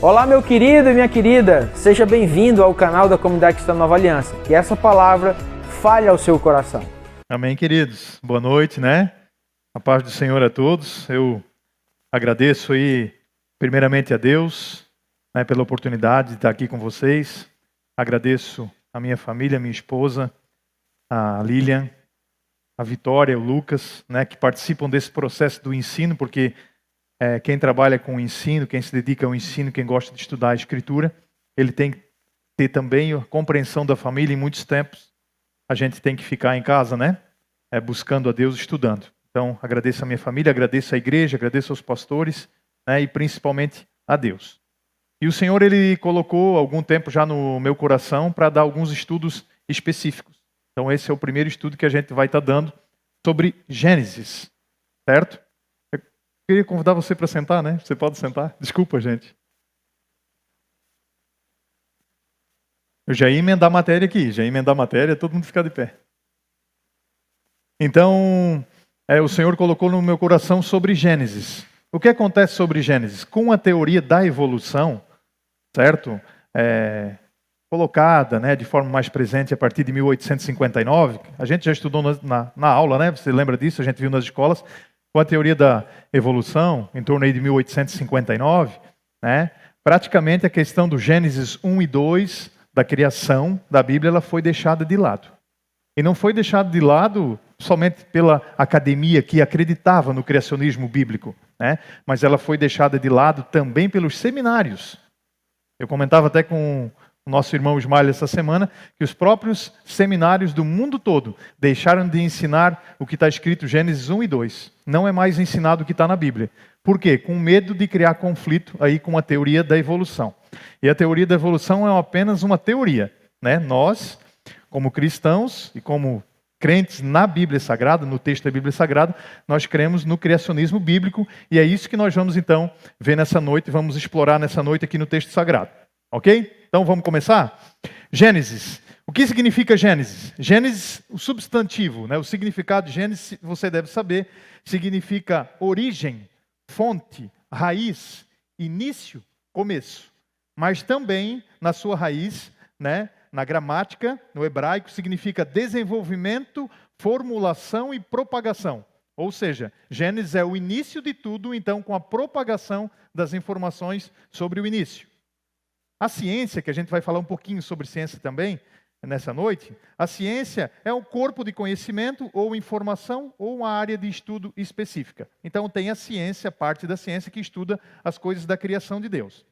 Olá, meu querido e minha querida, seja bem-vindo ao canal da Comunidade Cristã Nova Aliança. Que essa palavra fale ao seu coração. Amém, queridos. Boa noite, né? A paz do Senhor a todos. Eu agradeço aí, primeiramente a Deus, né, pela oportunidade de estar aqui com vocês. Agradeço a minha família, a minha esposa, a Lilian, a Vitória, o Lucas, né, que participam desse processo do ensino, porque quem trabalha com o ensino, quem se dedica ao ensino, quem gosta de estudar a Escritura, ele tem que ter também a compreensão da família. Em muitos tempos, a gente tem que ficar em casa, né? Buscando a Deus, estudando. Então, agradeço a minha família, agradeço a igreja, agradeço aos pastores, né, e principalmente a Deus. E o Senhor, Ele colocou algum tempo já no meu coração para dar alguns estudos específicos. Então, esse é o primeiro estudo que a gente vai estar dando sobre Gênesis, certo? Eu queria convidar você para sentar, né? Você pode sentar? Desculpa, gente. Eu já ia emendar a matéria aqui, todo mundo ficar de pé. Então, o Senhor colocou no meu coração sobre Gênesis. O que acontece sobre Gênesis? Com a teoria da evolução, certo? Colocada, né, de forma mais presente a partir de 1859, a gente já estudou na aula, né? Você lembra disso? A gente viu nas escolas. Com a teoria da evolução, em torno aí de 1859, né, praticamente a questão do Gênesis 1 e 2, da criação da Bíblia, ela foi deixada de lado. E não foi deixada de lado somente pela academia que acreditava no criacionismo bíblico, né, mas ela foi deixada de lado também pelos seminários. Eu comentava até com o nosso irmão Ismael essa semana, que os próprios seminários do mundo todo deixaram de ensinar o que está escrito Gênesis 1 e 2. Não é mais ensinado o que está na Bíblia. Por quê? Com medo de criar conflito aí com a teoria da evolução. E a teoria da evolução é apenas uma teoria, né? Nós, como cristãos e como crentes na Bíblia Sagrada, no texto da Bíblia Sagrada, nós cremos no criacionismo bíblico, e é isso que nós vamos então ver nessa noite, vamos explorar nessa noite aqui no texto sagrado. Ok? Então vamos começar? Gênesis. O que significa Gênesis? Gênesis, o substantivo, né? O significado de Gênesis, você deve saber, significa origem, fonte, raiz, início, começo. Mas também, na sua raiz, né, na gramática, no hebraico, significa desenvolvimento, formulação e propagação. Ou seja, Gênesis é o início de tudo, então, com a propagação das informações sobre o início. A ciência, que a gente vai falar um pouquinho sobre ciência também, nessa noite, a ciência é um corpo de conhecimento ou informação ou uma área de estudo específica. Então tem a ciência, parte da ciência que estuda as coisas da criação de Deus.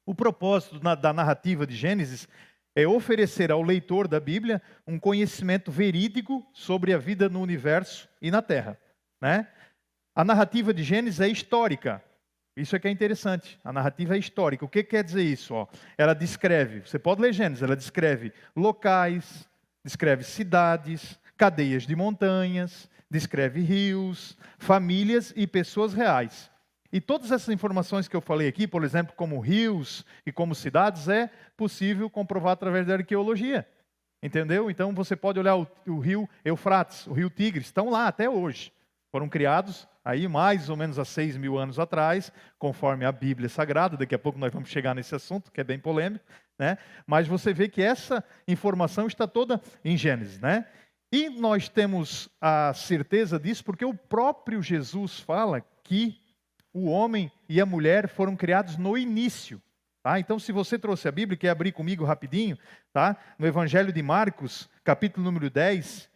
O propósito da narrativa de Gênesis é oferecer ao leitor da Bíblia um conhecimento verídico sobre a vida no universo e na Terra, né? A narrativa de Gênesis é histórica. Isso é que é interessante. A narrativa é histórica. O que quer dizer isso? Ela descreve, você pode ler Gênesis, ela descreve locais, descreve cidades, cadeias de montanhas, descreve rios, famílias e pessoas reais. E todas essas informações que eu falei aqui, por exemplo, como rios e como cidades, é possível comprovar através da arqueologia. Entendeu? Então você pode olhar o rio Eufrates, o rio Tigres, estão lá até hoje. Foram criados aí mais ou menos há 6.000 anos atrás, conforme a Bíblia Sagrada. Daqui a pouco nós vamos chegar nesse assunto, que é bem polêmico, né? Mas você vê que essa informação está toda em Gênesis, né? E nós temos a certeza disso porque o próprio Jesus fala que o homem e a mulher foram criados no início. Tá? Então, se você trouxe a Bíblia, quer abrir comigo rapidinho, tá? No Evangelho de Marcos, capítulo número 10,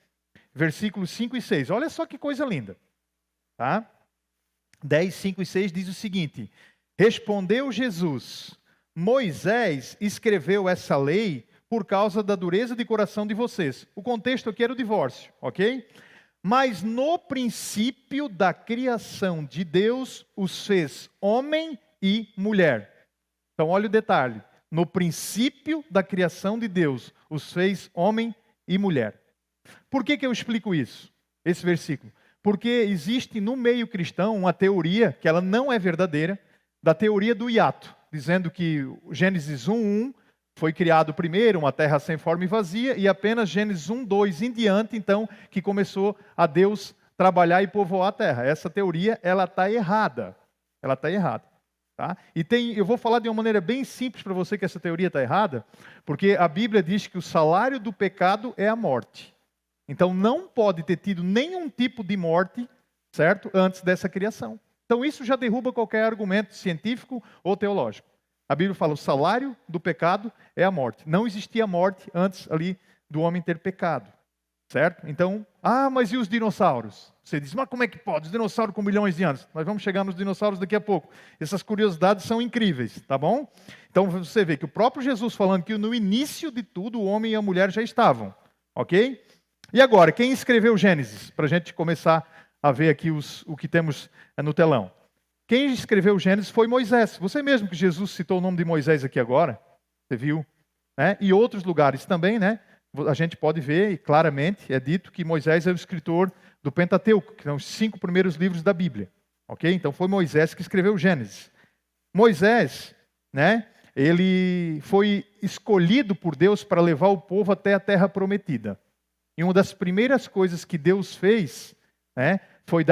versículos 5 e 6. Olha só que coisa linda. Tá? 10, 5 e 6 diz o seguinte: respondeu Jesus, Moisés escreveu essa lei por causa da dureza de coração de vocês. O contexto aqui era o divórcio, ok? Mas no princípio da criação de Deus, os fez homem e mulher. Então olha o detalhe, no princípio da criação de Deus, os fez homem e mulher. Por que eu explico isso, esse versículo? Porque existe no meio cristão uma teoria, que ela não é verdadeira, da teoria do hiato, dizendo que Gênesis 1:1 foi criado primeiro, uma terra sem forma e vazia, e apenas Gênesis 1:2 em diante, então, que começou a Deus trabalhar e povoar a terra. Essa teoria, ela está errada. Ela está errada. Tá? E eu vou falar de uma maneira bem simples para você que essa teoria está errada, porque a Bíblia diz que o salário do pecado é a morte. Então não pode ter tido nenhum tipo de morte, certo? Antes dessa criação. Então isso já derruba qualquer argumento científico ou teológico. A Bíblia fala o salário do pecado é a morte. Não existia morte antes ali do homem ter pecado, certo? Então, mas e os dinossauros? Você diz, mas como é que pode? Os dinossauros com milhões de anos. Nós vamos chegar nos dinossauros daqui a pouco. Essas curiosidades são incríveis, tá bom? Então você vê que o próprio Jesus falando que no início de tudo o homem e a mulher já estavam, ok? E agora, quem escreveu Gênesis? Para a gente começar a ver aqui o que temos no telão. Quem escreveu Gênesis foi Moisés. Você mesmo que Jesus citou o nome de Moisés aqui agora, você viu? Né? E outros lugares também, né? A gente pode ver, e claramente é dito que Moisés é o escritor do Pentateuco, que são os 5 primeiros livros da Bíblia. Ok? Então foi Moisés que escreveu Gênesis. Moisés, né? Ele foi escolhido por Deus para levar o povo até a terra prometida. E uma das primeiras coisas que Deus fez, né, foi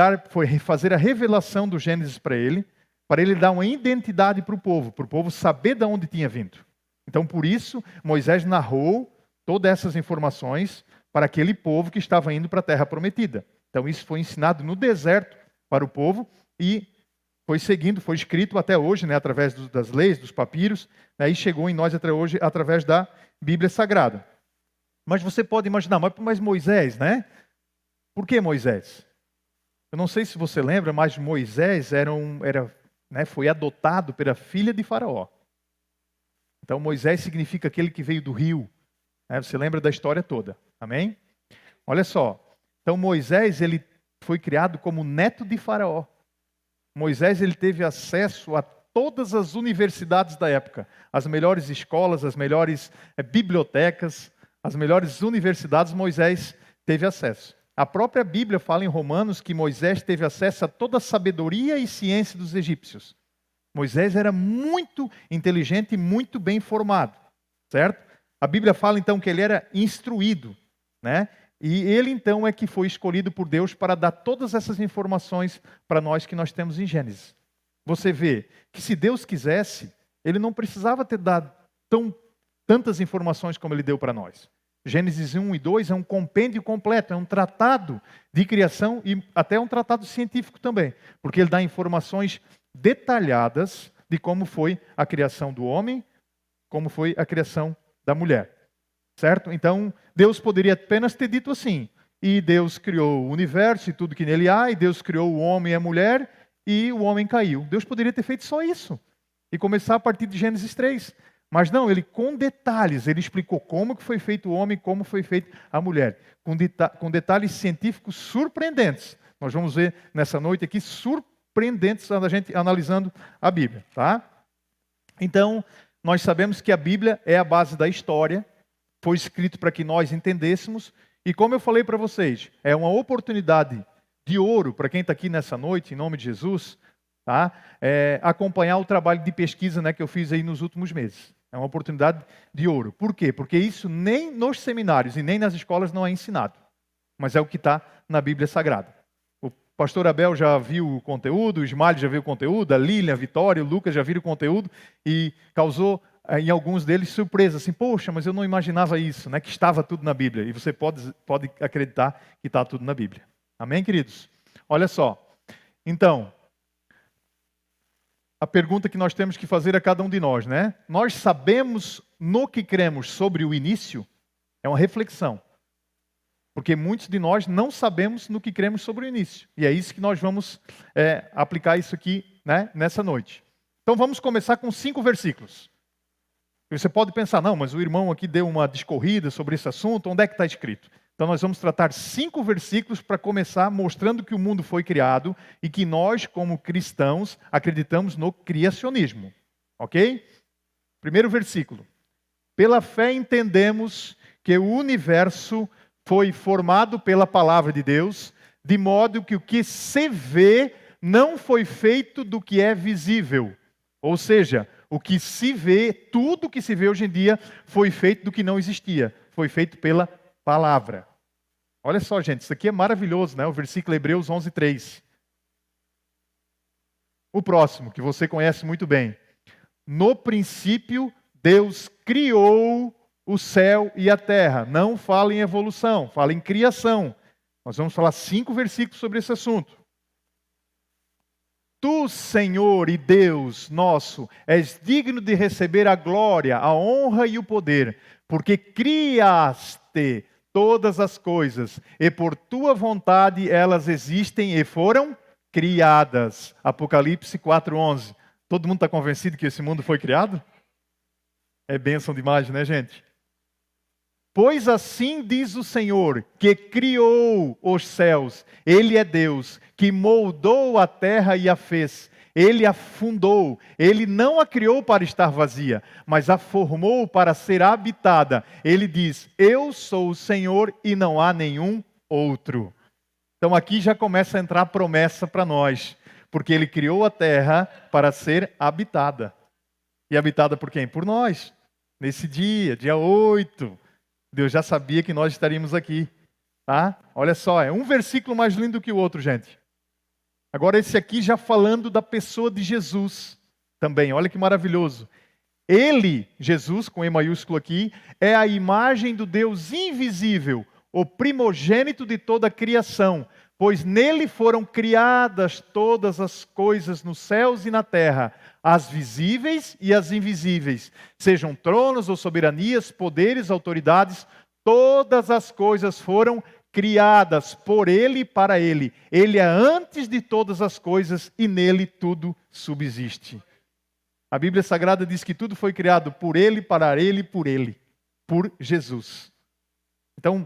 fazer a revelação do Gênesis para ele dar uma identidade para o povo saber de onde tinha vindo. Então, por isso, Moisés narrou todas essas informações para aquele povo que estava indo para a terra prometida. Então, isso foi ensinado no deserto para o povo e foi escrito até hoje, né, através das leis, dos papiros, né, e chegou em nós até hoje através da Bíblia Sagrada. Mas você pode imaginar, mas Moisés, né? Por que Moisés? Eu não sei se você lembra, mas Moisés foi adotado pela filha de Faraó. Então Moisés significa aquele que veio do rio. Né? Você lembra da história toda. Amém? Olha só. Então Moisés ele foi criado como neto de Faraó. Moisés ele teve acesso a todas as universidades da época. As melhores escolas, as melhores bibliotecas, as melhores universidades, Moisés teve acesso. A própria Bíblia fala em Romanos que Moisés teve acesso a toda a sabedoria e ciência dos egípcios. Moisés era muito inteligente e muito bem formado, certo? A Bíblia fala então que ele era instruído, né? E ele então é que foi escolhido por Deus para dar todas essas informações para nós que nós temos em Gênesis. Você vê que se Deus quisesse, ele não precisava ter dado tantas informações como ele deu para nós. Gênesis 1 e 2 é um compêndio completo, é um tratado de criação e até um tratado científico também, porque ele dá informações detalhadas de como foi a criação do homem, como foi a criação da mulher, certo? Então, Deus poderia apenas ter dito assim, e Deus criou o universo e tudo que nele há, e Deus criou o homem e a mulher, e o homem caiu. Deus poderia ter feito só isso, e começar a partir de Gênesis 3. Mas não, ele com detalhes, ele explicou como que foi feito o homem, como foi feita a mulher, com detalhes científicos surpreendentes. Nós vamos ver nessa noite aqui surpreendentes a gente analisando a Bíblia, tá? Então, nós sabemos que a Bíblia é a base da história, foi escrito para que nós entendêssemos, e como eu falei para vocês, é uma oportunidade de ouro para quem está aqui nessa noite, em nome de Jesus, tá? Acompanhar o trabalho de pesquisa, né, que eu fiz aí nos últimos meses. É uma oportunidade de ouro. Por quê? Porque isso nem nos seminários e nem nas escolas não é ensinado. Mas é o que está na Bíblia Sagrada. O pastor Abel já viu o conteúdo, o Ismael já viu o conteúdo, a Lilian, a Vitória, o Lucas já viram o conteúdo e causou em alguns deles surpresa. Assim, poxa, mas eu não imaginava isso, né? Que estava tudo na Bíblia. E você pode acreditar que está tudo na Bíblia. Amém, queridos? Olha só. Então, a pergunta que nós temos que fazer a cada um de nós, né? Nós sabemos no que cremos sobre o início? É uma reflexão. Porque muitos de nós não sabemos no que cremos sobre o início. E é isso que nós vamos aplicar isso aqui, né, nessa noite. Então vamos começar com 5 versículos. Você pode pensar, não, mas o irmão aqui deu uma discorrida sobre esse assunto, onde é que está escrito? Então nós vamos tratar 5 versículos para começar mostrando que o mundo foi criado e que nós, como cristãos, acreditamos no criacionismo. Ok? Primeiro versículo. Pela fé entendemos que o universo foi formado pela palavra de Deus, de modo que o que se vê não foi feito do que é visível. Ou seja, o que se vê, tudo que se vê hoje em dia, foi feito do que não existia. Foi feito pela palavra. Olha só, gente, isso aqui é maravilhoso, né? O versículo Hebreus 11:3. O próximo, que você conhece muito bem. No princípio, Deus criou o céu e a terra. Não fala em evolução, fala em criação. Nós vamos falar 5 versículos sobre esse assunto. Tu, Senhor e Deus nosso, és digno de receber a glória, a honra e o poder, porque criaste todas as coisas, e por tua vontade elas existem e foram criadas. Apocalipse 4:11. Todo mundo está convencido que esse mundo foi criado? É bênção demais, né, gente? Pois assim diz o Senhor, que criou os céus. Ele é Deus, que moldou a terra e a fez. Ele a fundou. Ele não a criou para estar vazia, mas a formou para ser habitada. Ele diz, eu sou o Senhor e não há nenhum outro. Então aqui já começa a entrar a promessa para nós. Porque Ele criou a terra para ser habitada. E habitada por quem? Por nós. Nesse dia 8. Deus já sabia que nós estaríamos aqui. Tá? Olha só, é um versículo mais lindo que o outro, gente. Agora esse aqui já falando da pessoa de Jesus também. Olha que maravilhoso. Ele, Jesus, com E maiúsculo aqui, é a imagem do Deus invisível, o primogênito de toda a criação. Pois nele foram criadas todas as coisas nos céus e na terra, as visíveis e as invisíveis, sejam tronos ou soberanias, poderes, autoridades, todas as coisas foram criadas por ele e para ele. Ele é antes de todas as coisas e nele tudo subsiste. A Bíblia Sagrada diz que tudo foi criado por ele, para ele e por Jesus. Então,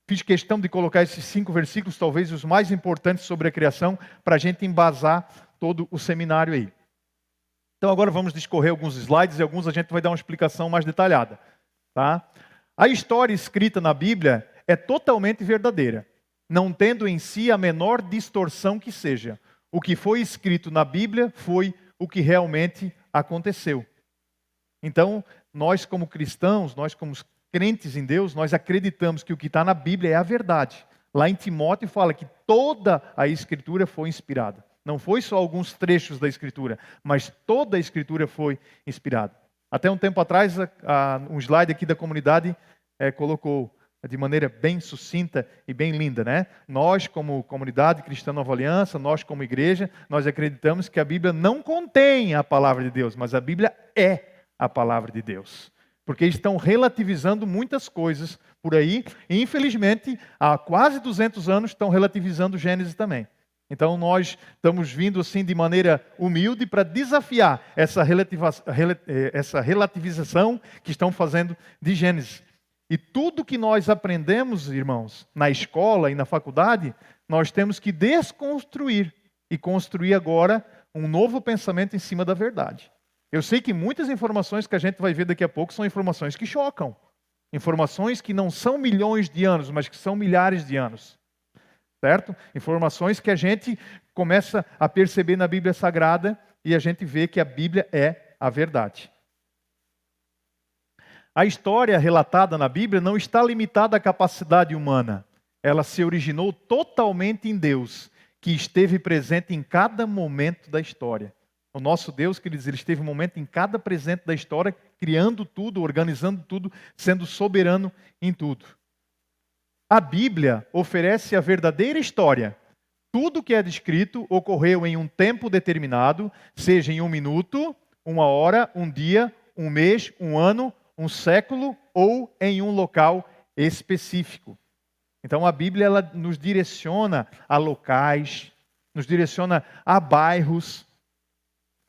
fiz questão de colocar esses 5 versículos, talvez os mais importantes sobre a criação, para a gente embasar todo o seminário aí. Então agora vamos discorrer alguns slides e alguns a gente vai dar uma explicação mais detalhada. Tá? A história escrita na Bíblia é totalmente verdadeira, não tendo em si a menor distorção que seja. O que foi escrito na Bíblia foi o que realmente aconteceu. Então, nós como cristãos, nós como crentes em Deus, nós acreditamos que o que está na Bíblia é a verdade. Lá em Timóteo fala que toda a Escritura foi inspirada. Não foi só alguns trechos da Escritura, mas toda a Escritura foi inspirada. Até um tempo atrás, um slide aqui da comunidade colocou de maneira bem sucinta e bem linda, né? Nós, como comunidade cristã Nova Aliança, nós como igreja, nós acreditamos que a Bíblia não contém a palavra de Deus, mas a Bíblia é a palavra de Deus. Porque estão relativizando muitas coisas por aí. E, infelizmente, há quase 200 anos estão relativizando Gênesis também. Então, nós estamos vindo assim de maneira humilde para desafiar essa relativização que estão fazendo de Gênesis. E tudo que nós aprendemos, irmãos, na escola e na faculdade, nós temos que desconstruir e construir agora um novo pensamento em cima da verdade. Eu sei que muitas informações que a gente vai ver daqui a pouco são informações que chocam. Informações que não são milhões de anos, mas que são milhares de anos. Certo? Informações que a gente começa a perceber na Bíblia Sagrada e a gente vê que a Bíblia é a verdade. A história relatada na Bíblia não está limitada à capacidade humana. Ela se originou totalmente em Deus, que esteve presente em cada momento da história. O nosso Deus, queridos, ele esteve um momento em cada presente da história, criando tudo, organizando tudo, sendo soberano em tudo. A Bíblia oferece a verdadeira história. Tudo que é descrito ocorreu em um tempo determinado, seja em 1 minuto, 1 hora, 1 dia, 1 mês, 1 ano, 1 século ou em um local específico. Então a Bíblia ela nos direciona a locais, nos direciona a bairros,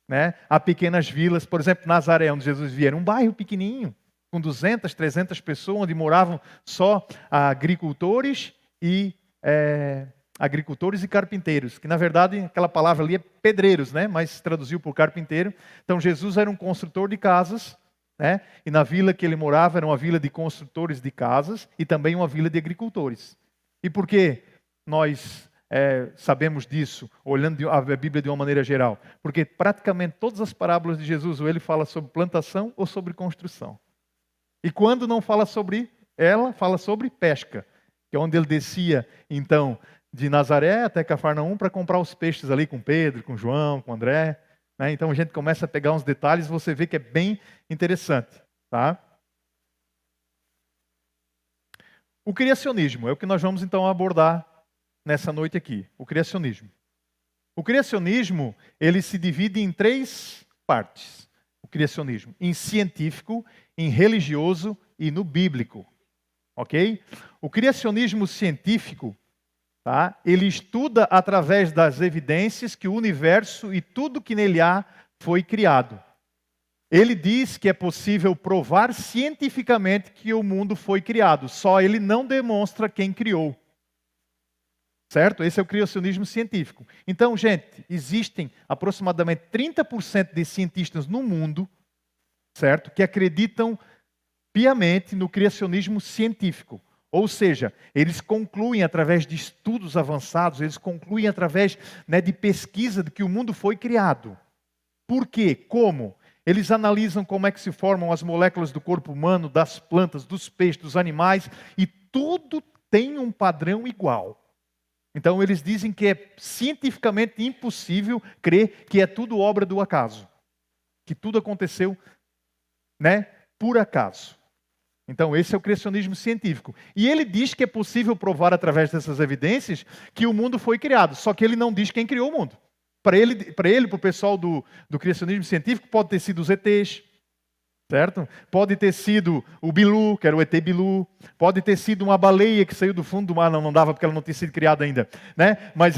né, a pequenas vilas. Por exemplo, Nazaré, onde Jesus vivia, era um bairro pequenininho, com 200, 300 pessoas, onde moravam só agricultores e carpinteiros, que na verdade aquela palavra ali é pedreiros, né, mas traduziu por carpinteiro. Então Jesus era um construtor de casas, né, e na vila que ele morava era uma vila de construtores de casas e também uma vila de agricultores. E por que nós sabemos disso, olhando a Bíblia de uma maneira geral? Porque praticamente todas as parábolas de Jesus, ou ele fala sobre plantação ou sobre construção. E quando não fala sobre ela, fala sobre pesca, que é onde ele descia, então, de Nazaré até Cafarnaum para comprar os peixes ali com Pedro, com João, com André. Né? Então a gente começa a pegar uns detalhes e você vê que é bem interessante. Tá? O criacionismo é o que nós vamos então abordar nessa noite aqui. O criacionismo. O criacionismo, ele se divide em 3 partes. O criacionismo, em científico, em religioso e no bíblico. Ok? O criacionismo científico, tá? Ele estuda através das evidências que o universo e tudo que nele há foi criado. Ele diz que é possível provar cientificamente que o mundo foi criado, só ele não demonstra quem criou. Certo? Esse é o criacionismo científico. Então, gente, existem aproximadamente 30% de cientistas no mundo, certo, que acreditam piamente no criacionismo científico. Ou seja, eles concluem através de estudos avançados, eles concluem através, né, de pesquisa de que o mundo foi criado. Por quê? Como? Eles analisam como é que se formam as moléculas do corpo humano, das plantas, dos peixes, dos animais, e tudo tem um padrão igual. Então eles dizem que é cientificamente impossível crer que é tudo obra do acaso. Que tudo aconteceu, né, por acaso. Então esse é o criacionismo científico. E ele diz que é possível provar através dessas evidências que o mundo foi criado. Só que ele não diz quem criou o mundo. Para o pessoal do criacionismo científico, pode ter sido os ETs, certo? Pode ter sido o Bilu, que era o ET Bilu. Pode ter sido uma baleia que saiu do fundo do mar. Não dava porque ela não tinha sido criada ainda. Né? Mas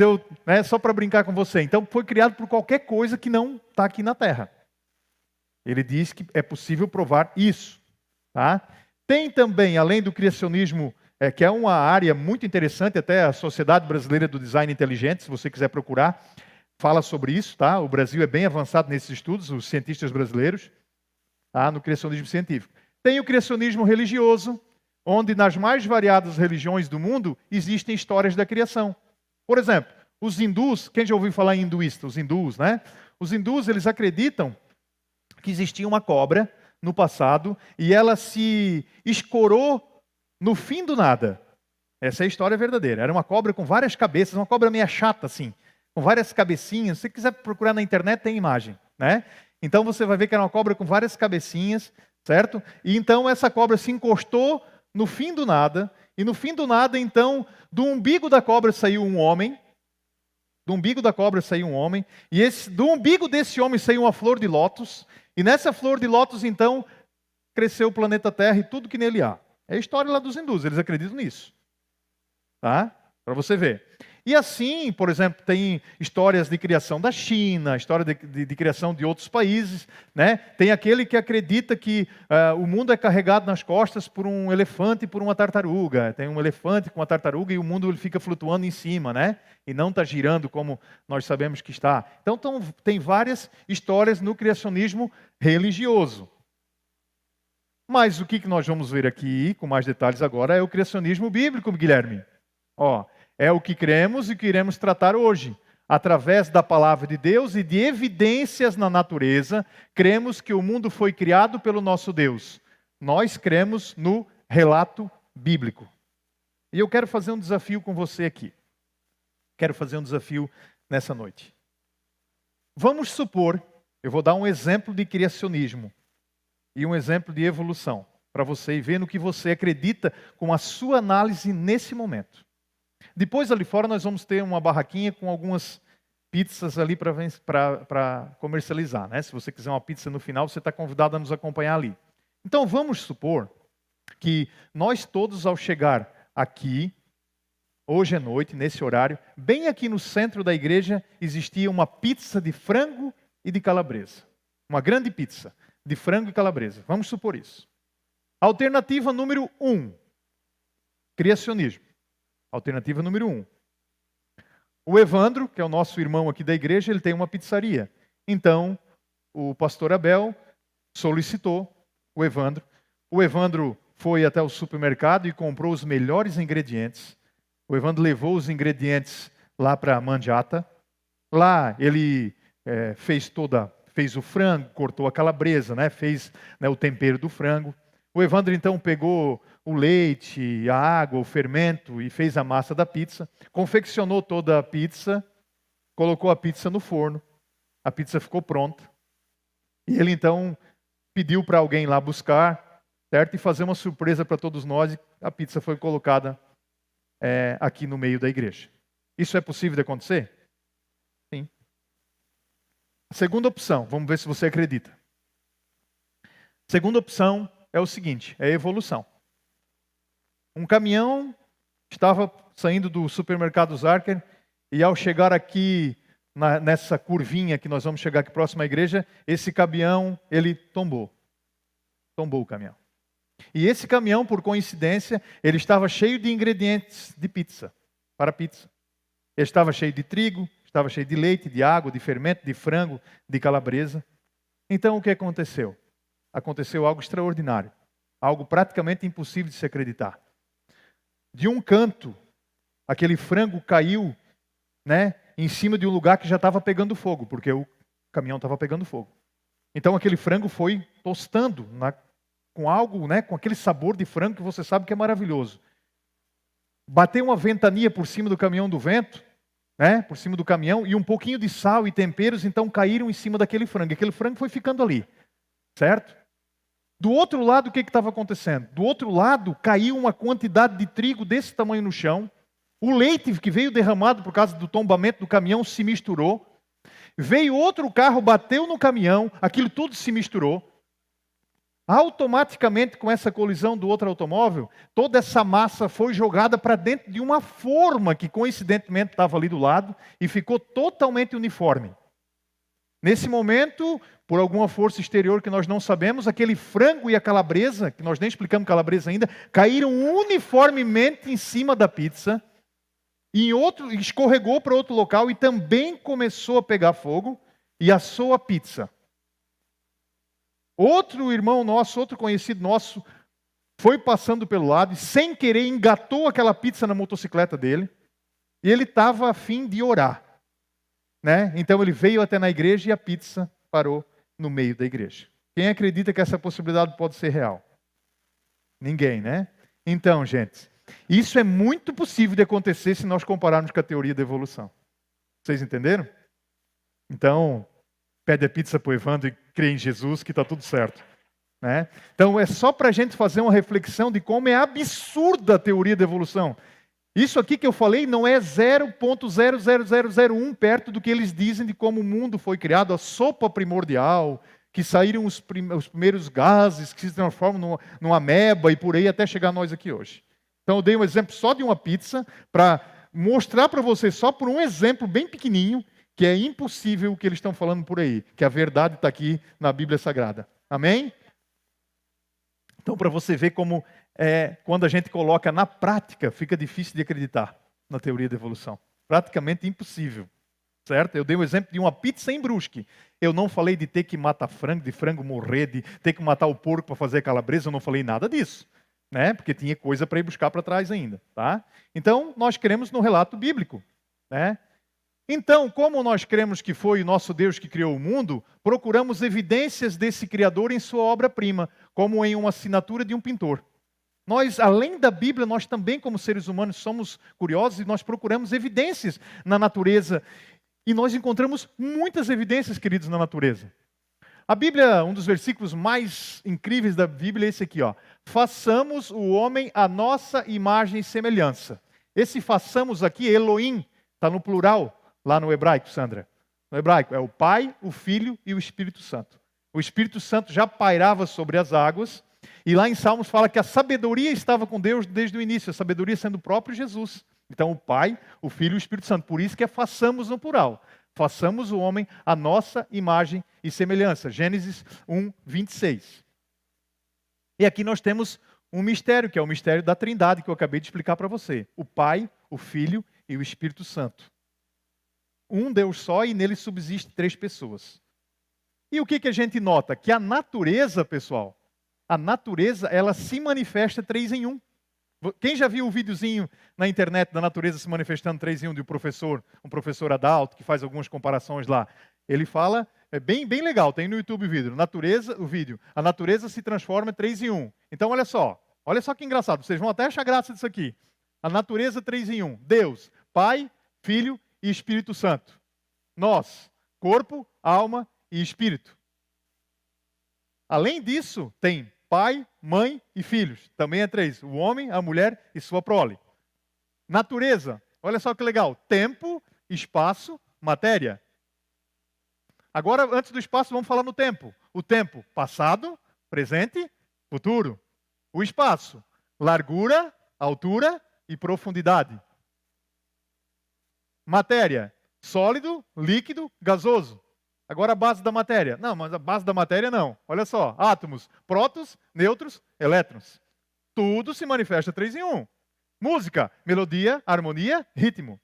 só para brincar com você. Então foi criado por qualquer coisa que não está aqui na Terra. Ele diz que é possível provar isso. Tá? Tem também, além do criacionismo, que é uma área muito interessante, até a Sociedade Brasileira do Design Inteligente, se você quiser procurar, fala sobre isso. Tá? O Brasil é bem avançado nesses estudos, os cientistas brasileiros, tá? No criacionismo científico. Tem o criacionismo religioso, onde nas mais variadas religiões do mundo existem histórias da criação. Por exemplo, os hindus, quem já ouviu falar em hinduísta? Os hindus, né? Os hindus, eles acreditam que existia uma cobra no passado e ela se escorou no fim do nada. Essa é a história verdadeira. Era uma cobra com várias cabeças, uma cobra meio chata assim, com várias cabecinhas. Se você quiser procurar na internet, tem imagem, né? Então você vai ver que era uma cobra com várias cabecinhas, certo? E então essa cobra se encostou no fim do nada, e no fim do nada, então, do umbigo da cobra saiu um homem, do umbigo da cobra saiu um homem, e do umbigo desse homem saiu uma flor de lótus, e nessa flor de lótus, então, cresceu o planeta Terra e tudo que nele há. É a história lá dos hindus, eles acreditam nisso. Tá? Para você ver. E assim, por exemplo, tem histórias de criação da China, história de criação de outros países. Né? Tem aquele que acredita que o mundo é carregado nas costas por um elefante e por uma tartaruga. Tem um elefante com uma tartaruga e o mundo ele fica flutuando em cima, né? E não está girando como nós sabemos que está. Então tem várias histórias no criacionismo religioso. Mas o que nós vamos ver aqui, com mais detalhes agora, é o criacionismo bíblico, Guilherme. Ó, é o que cremos e que iremos tratar hoje. Através da palavra de Deus e de evidências na natureza, cremos que o mundo foi criado pelo nosso Deus. Nós cremos no relato bíblico. E eu quero fazer um desafio com você aqui. Quero fazer um desafio nessa noite. Vamos supor, eu vou dar um exemplo de criacionismo e um exemplo de evolução, para você ver no que você acredita com a sua análise nesse momento. Depois ali fora nós vamos ter uma barraquinha com algumas pizzas ali para comercializar. Né? Se você quiser uma pizza no final, você está convidado a nos acompanhar ali. Então vamos supor que nós todos ao chegar aqui, hoje à noite, nesse horário, bem aqui no centro da igreja, existia uma pizza de frango e de calabresa. Uma grande pizza de frango e calabresa. Vamos supor isso. Alternativa número 1. Criacionismo. Alternativa número 1. O Evandro, que é o nosso irmão aqui da igreja, ele tem uma pizzaria. Então, o pastor Abel solicitou o Evandro. O Evandro foi até o supermercado e comprou os melhores ingredientes. O Evandro levou os ingredientes lá para a Mandiata. Lá ele fez o frango, cortou a calabresa, né? Fez o tempero do frango. O Evandro então pegou o leite, a água, o fermento e fez a massa da pizza, confeccionou toda a pizza, colocou a pizza no forno, a pizza ficou pronta. E ele então pediu para alguém lá buscar, certo? E fazer uma surpresa para todos nós, e a pizza foi colocada aqui no meio da igreja. Isso é possível de acontecer? Sim. A segunda opção, vamos ver se você acredita. A segunda opção é o seguinte, é a evolução. Um caminhão estava saindo do supermercado Zarker e ao chegar aqui nessa curvinha que nós vamos chegar aqui próximo à igreja, esse caminhão, ele tombou. Tombou o caminhão. E esse caminhão, por coincidência, ele estava cheio de ingredientes de pizza, para pizza. Ele estava cheio de trigo, estava cheio de leite, de água, de fermento, de frango, de calabresa. Então o que aconteceu? Aconteceu algo extraordinário, algo praticamente impossível de se acreditar. De um canto, aquele frango caiu, em cima de um lugar que já estava pegando fogo, porque o caminhão estava pegando fogo. Então aquele frango foi tostando com algo, com aquele sabor de frango que você sabe que é maravilhoso. Bateu uma ventania por cima do caminhão do vento, por cima do caminhão, e um pouquinho de sal e temperos então caíram em cima daquele frango. Aquele frango foi ficando ali, certo? Do outro lado, o que estava acontecendo? Do outro lado, caiu uma quantidade de trigo desse tamanho no chão. O leite que veio derramado por causa do tombamento do caminhão se misturou. Veio outro carro, bateu no caminhão, aquilo tudo se misturou. Automaticamente, com essa colisão do outro automóvel, toda essa massa foi jogada para dentro de uma forma que coincidentemente estava ali do lado e ficou totalmente uniforme. Nesse momento, por alguma força exterior que nós não sabemos, aquele frango e a calabresa, que nós nem explicamos calabresa ainda, caíram uniformemente em cima da pizza, e escorregou para outro local e também começou a pegar fogo e assou a pizza. Outro irmão nosso, outro conhecido nosso, foi passando pelo lado e sem querer engatou aquela pizza na motocicleta dele, e ele estava a fim de orar. Então ele veio até na igreja e a pizza parou no meio da igreja. Quem acredita que essa possibilidade pode ser real? Ninguém, Então, gente, isso é muito possível de acontecer se nós compararmos com a teoria da evolução. Vocês entenderam? Então, pede a pizza para o Evandro e crê em Jesus que está tudo certo. Então, é só para a gente fazer uma reflexão de como é absurda a teoria da evolução. Isso aqui que eu falei não é 0,00001 perto do que eles dizem de como o mundo foi criado, a sopa primordial, que saíram os primeiros gases que se transformam numa ameba e por aí até chegar a nós aqui hoje. Então eu dei um exemplo só de uma pizza para mostrar para vocês, só por um exemplo bem pequenininho, que é impossível o que eles estão falando por aí, que a verdade está aqui na Bíblia Sagrada. Amém? Então para você ver como quando a gente coloca na prática, fica difícil de acreditar na teoria da evolução. Praticamente impossível. Certo? Eu dei um exemplo de uma pizza em Brusque. Eu não falei de ter que matar frango, de frango morrer, de ter que matar o porco para fazer calabresa. Eu não falei nada disso. Porque tinha coisa para ir buscar para trás ainda. Tá? Então, nós cremos no relato bíblico. Então, como nós cremos que foi o nosso Deus que criou o mundo, procuramos evidências desse Criador em sua obra-prima, como em uma assinatura de um pintor. Nós, além da Bíblia, nós também, como seres humanos, somos curiosos e nós procuramos evidências na natureza. E nós encontramos muitas evidências, queridos, na natureza. A Bíblia, um dos versículos mais incríveis da Bíblia é esse aqui, ó. Façamos o homem à nossa imagem e semelhança. Esse façamos aqui, Elohim, está no plural, lá no hebraico, Sandra. No hebraico, é o Pai, o Filho e o Espírito Santo. O Espírito Santo já pairava sobre as águas, e lá em Salmos fala que a sabedoria estava com Deus desde o início, a sabedoria sendo o próprio Jesus. Então o Pai, o Filho e o Espírito Santo. Por isso que é façamos no plural. Façamos o homem à nossa imagem e semelhança. Gênesis 1, 26. E aqui nós temos um mistério, que é o mistério da Trindade, que eu acabei de explicar para você. O Pai, o Filho e o Espírito Santo. Um Deus só e nele subsiste 3 pessoas. E o que a gente nota? Que a natureza, pessoal, a natureza, ela se manifesta 3 em 1. Quem já viu o videozinho na internet da natureza se manifestando 3 em 1 de um professor Adalto, que faz algumas comparações lá? Ele fala É bem legal, tem no YouTube o vídeo. A natureza se transforma 3 em 1. Então, olha só que engraçado, vocês vão até achar graça disso aqui. A natureza 3 em 1. Deus, Pai, Filho e Espírito Santo. Nós, corpo, alma e espírito. Além disso, tem pai, mãe e filhos. Também é 3. O homem, a mulher e sua prole. Natureza, olha só que legal. Tempo, espaço, matéria. Agora, antes do espaço, vamos falar no tempo. O tempo, passado, presente, futuro. O espaço, largura, altura e profundidade. Matéria, sólido, líquido, gasoso. Agora a base da matéria. Não, mas a base da matéria não. Olha só, átomos, prótons, nêutrons, elétrons. Tudo se manifesta 3 em 1. Música, melodia, harmonia, ritmo.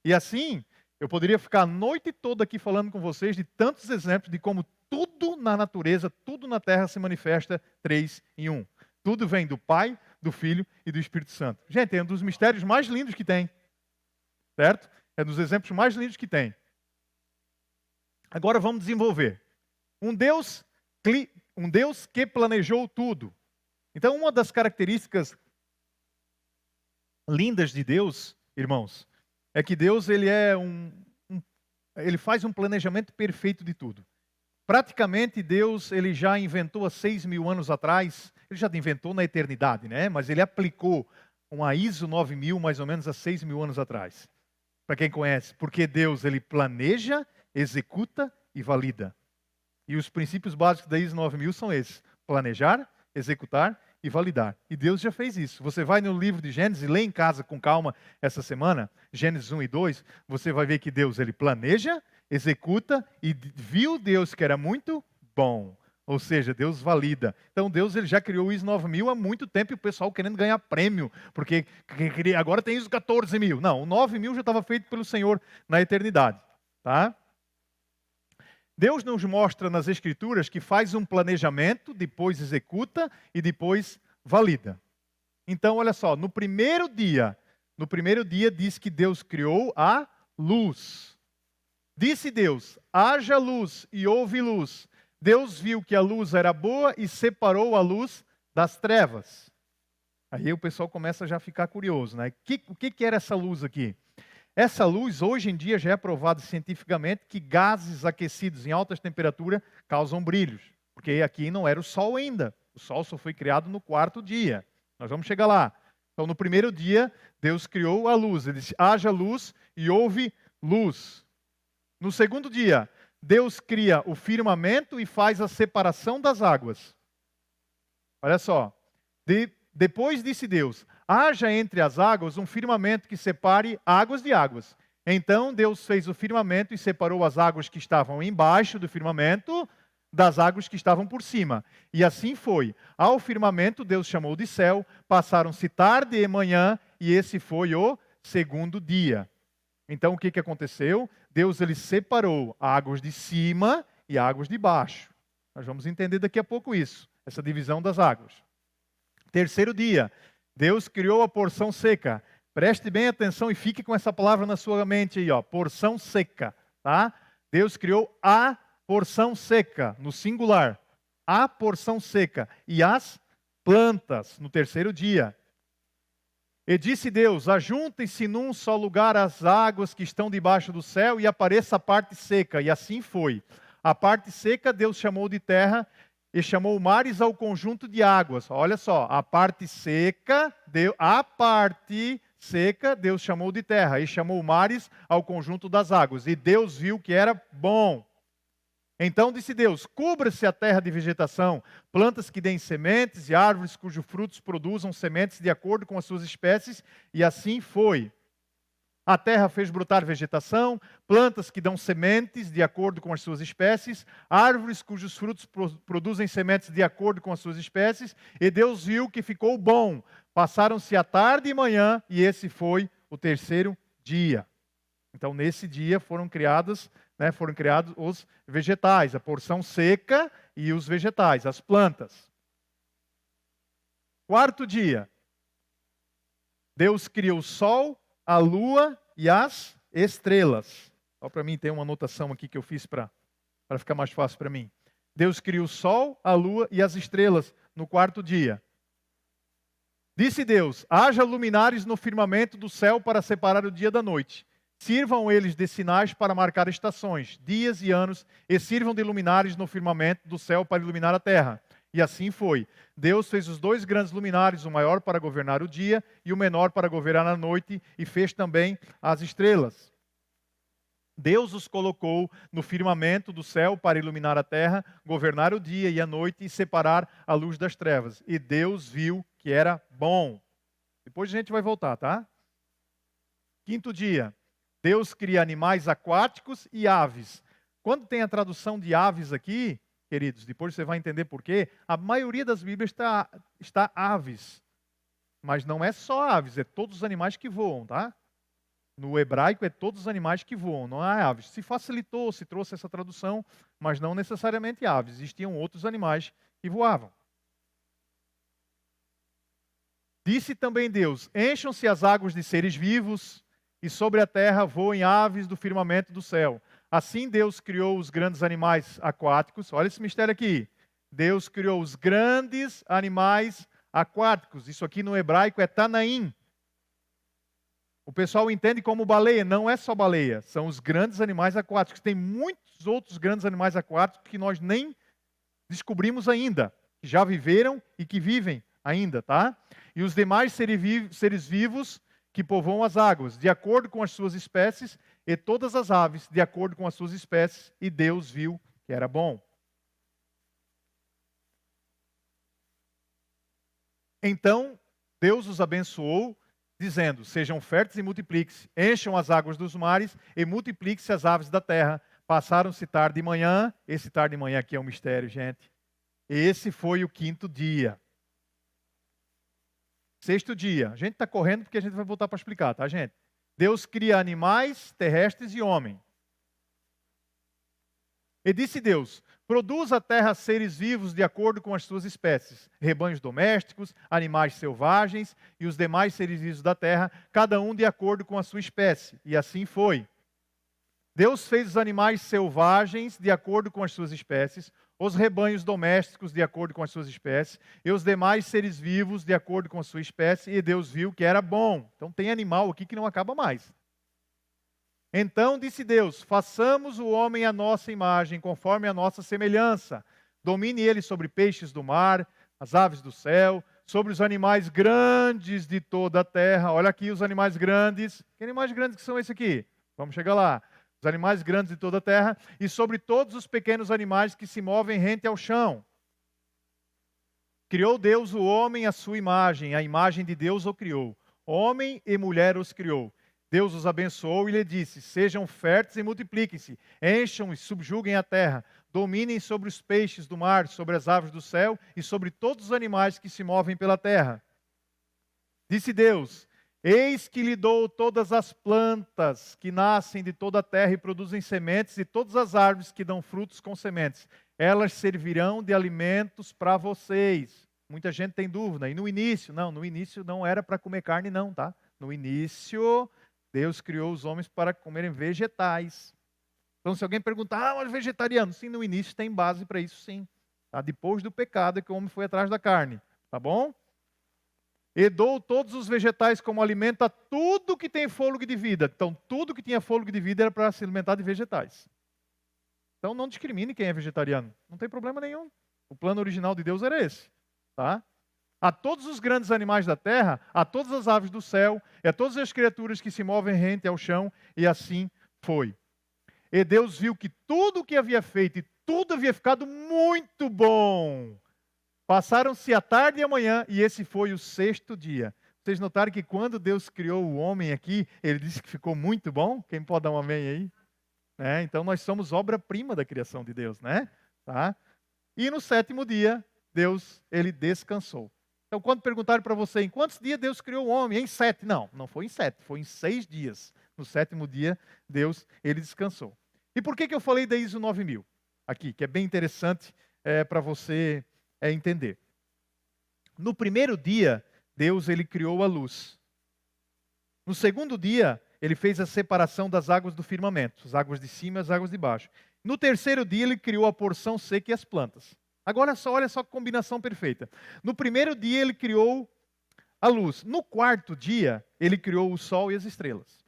E assim, eu poderia ficar a noite toda aqui falando com vocês de tantos exemplos de como tudo na natureza, tudo na terra se manifesta 3 em 1. Tudo vem do Pai, do Filho e do Espírito Santo. Gente, é um dos mistérios mais lindos que tem. Certo? É um dos exemplos mais lindos que tem. Agora vamos desenvolver. Um Deus que planejou tudo. Então, uma das características lindas de Deus, irmãos, é que Deus ele faz um planejamento perfeito de tudo. Praticamente Deus ele já inventou há 6.000 anos atrás, ele já inventou na eternidade, né? Mas ele aplicou uma ISO 9000 mais ou menos há 6.000 anos atrás. Para quem conhece, porque Deus ele planeja, executa e valida. E os princípios básicos da ISO 9000 são esses: planejar, executar e validar. E Deus já fez isso. Você vai no livro de Gênesis, lê em casa com calma essa semana, Gênesis 1 e 2, você vai ver que Deus ele planeja, executa e viu Deus que era muito bom. Ou seja, Deus valida. Então Deus ele já criou o ISO 9000 há muito tempo e o pessoal querendo ganhar prêmio, porque agora tem ISO 14000. Não, o 9000 já estava feito pelo Senhor na eternidade. Tá? Deus nos mostra nas Escrituras que faz um planejamento, depois executa e depois valida. Então, olha só, no primeiro dia diz que Deus criou a luz. Disse Deus, haja luz e houve luz. Deus viu que a luz era boa e separou a luz das trevas. Aí o pessoal começa já a ficar curioso, né? O que era essa luz aqui? Essa luz, hoje em dia, já é provado cientificamente que gases aquecidos em altas temperaturas causam brilhos. Porque aqui não era o Sol ainda. O Sol só foi criado no 4º dia. Nós vamos chegar lá. Então, no primeiro dia, Deus criou a luz. Ele disse, haja luz e houve luz. No segundo dia, Deus cria o firmamento e faz a separação das águas. Olha só. Depois disse Deus, haja entre as águas um firmamento que separe águas de águas. Então Deus fez o firmamento e separou as águas que estavam embaixo do firmamento das águas que estavam por cima. E assim foi. Ao firmamento Deus chamou de céu, passaram-se tarde e manhã, e esse foi o segundo dia. Então o que aconteceu? Deus ele separou águas de cima e águas de baixo. Nós vamos entender daqui a pouco isso, essa divisão das águas. Terceiro dia, Deus criou a porção seca. Preste bem atenção e fique com essa palavra na sua mente aí, ó, porção seca, tá? Deus criou a porção seca, no singular. A porção seca e as plantas, no terceiro dia. E disse Deus, ajuntem-se num só lugar as águas que estão debaixo do céu e apareça a parte seca. E assim foi. A parte seca Deus chamou de terra e chamou mares ao conjunto de águas. Olha só, a parte seca Deus chamou de terra e chamou mares ao conjunto das águas. E Deus viu que era bom. Então disse Deus, cubra-se a terra de vegetação, plantas que deem sementes e árvores cujos frutos produzam sementes de acordo com as suas espécies. E assim foi. A terra fez brotar vegetação, plantas que dão sementes de acordo com as suas espécies, árvores cujos frutos produzem sementes de acordo com as suas espécies, e Deus viu que ficou bom. Passaram-se a tarde e manhã, e esse foi o terceiro dia. Então, nesse dia foram criados os vegetais, a porção seca e os vegetais, as plantas. Quarto dia, Deus criou o sol, a lua e as estrelas. Só para mim ter uma anotação aqui que eu fiz para para ficar mais fácil para mim. Deus criou o sol, a lua e as estrelas no quarto dia. Disse Deus: haja luminares no firmamento do céu para separar o dia da noite. Sirvam eles de sinais para marcar estações, dias e anos, e sirvam de luminares no firmamento do céu para iluminar a terra. E assim foi. Deus fez os 2 grandes luminares, o maior para governar o dia e o menor para governar a noite, e fez também as estrelas. Deus os colocou no firmamento do céu para iluminar a terra, governar o dia e a noite e separar a luz das trevas. E Deus viu que era bom. Depois a gente vai voltar, tá? Quinto dia. Deus cria animais aquáticos e aves. Quando tem a tradução de aves aqui, queridos, depois você vai entender por quê, a maioria das Bíblias está aves. Mas não é só aves, é todos os animais que voam, tá? No hebraico é todos os animais que voam, não é aves. Se facilitou, se trouxe essa tradução, mas não necessariamente aves. Existiam outros animais que voavam. Disse também Deus: encham-se as águas de seres vivos, e sobre a terra voem aves do firmamento do céu. Assim Deus criou os grandes animais aquáticos. Olha esse mistério aqui. Deus criou os grandes animais aquáticos. Isso aqui no hebraico é Tanaim. O pessoal entende como baleia. Não é só baleia. São os grandes animais aquáticos. Tem muitos outros grandes animais aquáticos que nós nem descobrimos ainda. Que já viveram e que vivem ainda, tá? E os demais seres vivos que povoam as águas, de acordo com as suas espécies, e todas as aves, de acordo com as suas espécies, e Deus viu que era bom. Então, Deus os abençoou, dizendo: sejam férteis e multipliquem-se, encham as águas dos mares e multipliquem-se as aves da terra. Passaram-se tarde e manhã, esse tarde e manhã aqui é um mistério, gente. Esse foi o quinto dia. Sexto dia. A gente está correndo porque a gente vai voltar para explicar, tá, gente? Deus cria animais terrestres e homem. E disse Deus: produz a terra seres vivos de acordo com as suas espécies, rebanhos domésticos, animais selvagens e os demais seres vivos da terra, cada um de acordo com a sua espécie. E assim foi. Deus fez os animais selvagens de acordo com as suas espécies, os rebanhos domésticos de acordo com as suas espécies, e os demais seres vivos de acordo com a sua espécie, e Deus viu que era bom. Então tem animal aqui que não acaba mais. Então disse Deus: façamos o homem à nossa imagem, conforme a nossa semelhança. Domine ele sobre peixes do mar, as aves do céu, sobre os animais grandes de toda a terra. Olha aqui os animais grandes. Que animais grandes que são esses aqui? Vamos chegar lá. Os animais grandes de toda a terra, e sobre todos os pequenos animais que se movem rente ao chão. Criou Deus o homem à sua imagem, a imagem de Deus o criou. Homem e mulher os criou. Deus os abençoou e lhe disse: sejam férteis e multipliquem-se, encham e subjuguem a terra, dominem sobre os peixes do mar, sobre as aves do céu e sobre todos os animais que se movem pela terra. Disse Deus: eis que lhe dou todas as plantas que nascem de toda a terra e produzem sementes, e todas as árvores que dão frutos com sementes. Elas servirão de alimentos para vocês. Muita gente tem dúvida. E no início não era para comer carne não, tá? No início, Deus criou os homens para comerem vegetais. Então se alguém perguntar, mas vegetariano? Sim, no início tem base para isso sim. Tá? Depois do pecado é que o homem foi atrás da carne. Tá bom? E dou todos os vegetais como alimento a tudo que tem fôlego de vida. Então, tudo que tinha fôlego de vida era para se alimentar de vegetais. Então, não discrimine quem é vegetariano. Não tem problema nenhum. O plano original de Deus era esse. Tá? A todos os grandes animais da terra, a todas as aves do céu, e a todas as criaturas que se movem rente ao chão, e assim foi. E Deus viu que tudo o que havia feito, e tudo havia ficado muito bom. Passaram-se a tarde e a manhã, e esse foi o sexto dia. Vocês notaram que quando Deus criou o homem aqui, Ele disse que ficou muito bom? Quem pode dar um amém aí? Então nós somos obra-prima da criação de Deus, né? Tá? E no sétimo dia, Deus, Ele descansou. Então quando perguntaram para você, em quantos dias Deus criou o homem? Em 7. Não foi em 7, foi em 6 dias. No sétimo dia, Deus, Ele descansou. E por que eu falei da ISO 9000? Aqui, que é bem interessante para você entender. No primeiro dia, Deus ele criou a luz. No segundo dia, ele fez a separação das águas do firmamento, as águas de cima e as águas de baixo. No terceiro dia, ele criou a porção seca e as plantas. Agora, olha só que combinação perfeita. No primeiro dia, ele criou a luz. No quarto dia, ele criou o sol e as estrelas.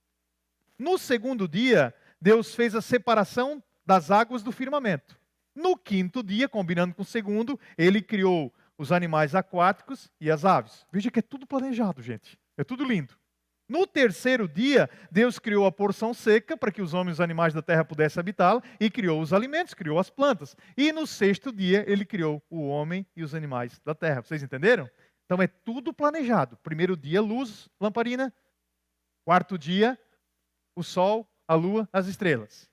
No segundo dia, Deus fez a separação das águas do firmamento. No quinto dia, combinando com o segundo, ele criou os animais aquáticos e as aves. Veja que é tudo planejado, gente. É tudo lindo. No terceiro dia, Deus criou a porção seca para que os homens e os animais da terra pudessem habitá-la e criou os alimentos, criou as plantas. E no sexto dia, ele criou o homem e os animais da terra. Vocês entenderam? Então é tudo planejado. Primeiro dia, luz, lamparina. Quarto dia, o sol, a lua, as estrelas.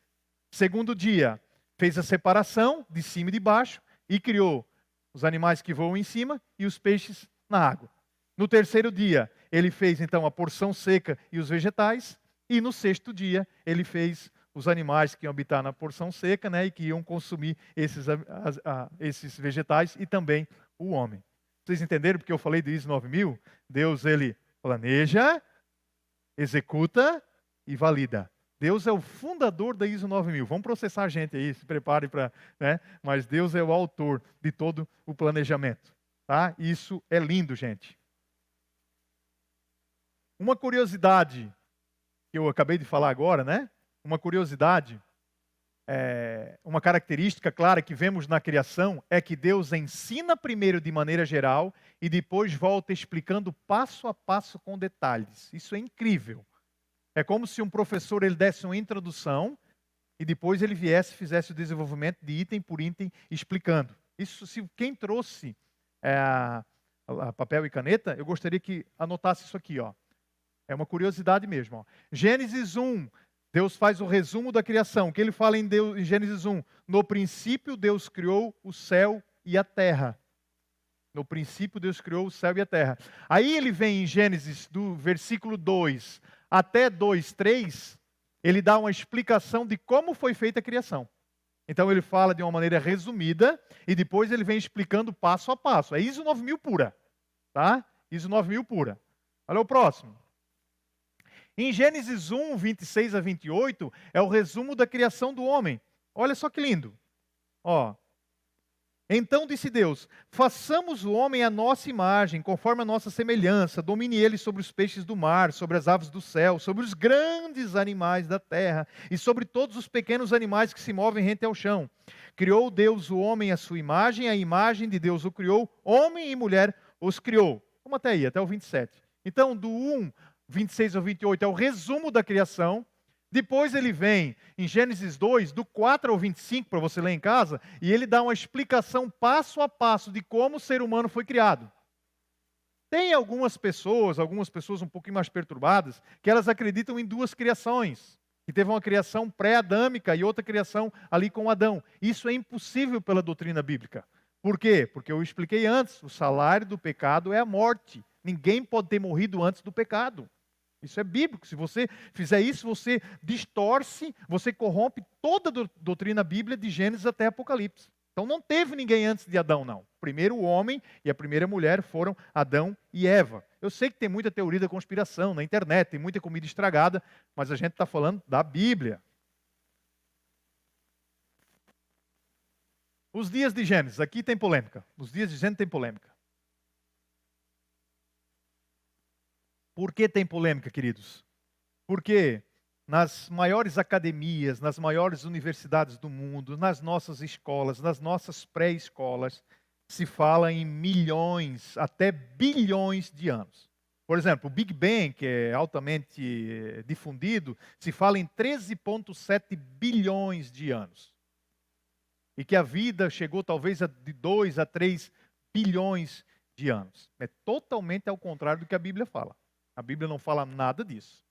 Segundo dia, fez a separação de cima e de baixo e criou os animais que voam em cima e os peixes na água. No terceiro dia, ele fez então a porção seca e os vegetais. E no sexto dia, ele fez os animais que iam habitar na porção seca, né, e que iam consumir esses vegetais e também o homem. Vocês entenderam porque eu falei do ISO 9000? Deus, ele planeja, executa e valida. Deus é o fundador da ISO 9000. Vamos processar a gente aí, se prepare para... né? Mas Deus é o autor de todo o planejamento. Tá? Isso é lindo, gente. Uma curiosidade que eu acabei de falar agora, né? Uma curiosidade, uma característica clara que vemos na criação é que Deus ensina primeiro de maneira geral e depois volta explicando passo a passo com detalhes. Isso é incrível. É como se um professor ele desse uma introdução e depois ele viesse e fizesse o desenvolvimento de item por item explicando. Isso, se quem trouxe a papel e caneta, eu gostaria que anotasse isso aqui, ó. É uma curiosidade mesmo. Ó. Gênesis 1, Deus faz o resumo da criação. O que ele fala em Gênesis 1? No princípio, Deus criou o céu e a terra. No princípio, Deus criou o céu e a terra. Aí ele vem em Gênesis, do versículo 2 até 2:3, ele dá uma explicação de como foi feita a criação. Então ele fala de uma maneira resumida e depois ele vem explicando passo a passo. É ISO 9000 pura. Tá? ISO 9000 pura. Olha o próximo. Em Gênesis 1, 26 a 28, é o resumo da criação do homem. Olha só que lindo. Ó. Então disse Deus, façamos o homem à nossa imagem, conforme a nossa semelhança, domine ele sobre os peixes do mar, sobre as aves do céu, sobre os grandes animais da terra e sobre todos os pequenos animais que se movem rente ao chão. Criou Deus o homem à sua imagem, a imagem de Deus o criou, homem e mulher os criou. Vamos até aí, até o 27. Então, do 1, 26 ao 28 é o resumo da criação. Depois ele vem em Gênesis 2, do 4 ao 25, para você ler em casa, e ele dá uma explicação passo a passo de como o ser humano foi criado. Tem algumas pessoas um pouquinho mais perturbadas, que elas acreditam em duas criações. Que teve uma criação pré-adâmica e outra criação ali com Adão. Isso é impossível pela doutrina bíblica. Por quê? Porque eu expliquei antes, o salário do pecado é a morte. Ninguém pode ter morrido antes do pecado. Isso é bíblico. Se você fizer isso, você distorce, você corrompe toda a doutrina bíblica de Gênesis até Apocalipse. Então não teve ninguém antes de Adão, não. Primeiro o homem e a primeira mulher foram Adão e Eva. Eu sei que tem muita teoria da conspiração na internet, tem muita comida estragada, mas a gente está falando da Bíblia. Os dias de Gênesis, aqui tem polêmica. Os dias de Gênesis tem polêmica. Por que tem polêmica, queridos? Porque nas maiores academias, nas maiores universidades do mundo, nas nossas escolas, nas nossas pré-escolas, se fala em milhões, até bilhões de anos. Por exemplo, o Big Bang, que é altamente difundido, se fala em 13,7 bilhões de anos. E que a vida chegou talvez de 2 a 3 bilhões de anos. É totalmente ao contrário do que a Bíblia fala. A Bíblia não fala nada disso.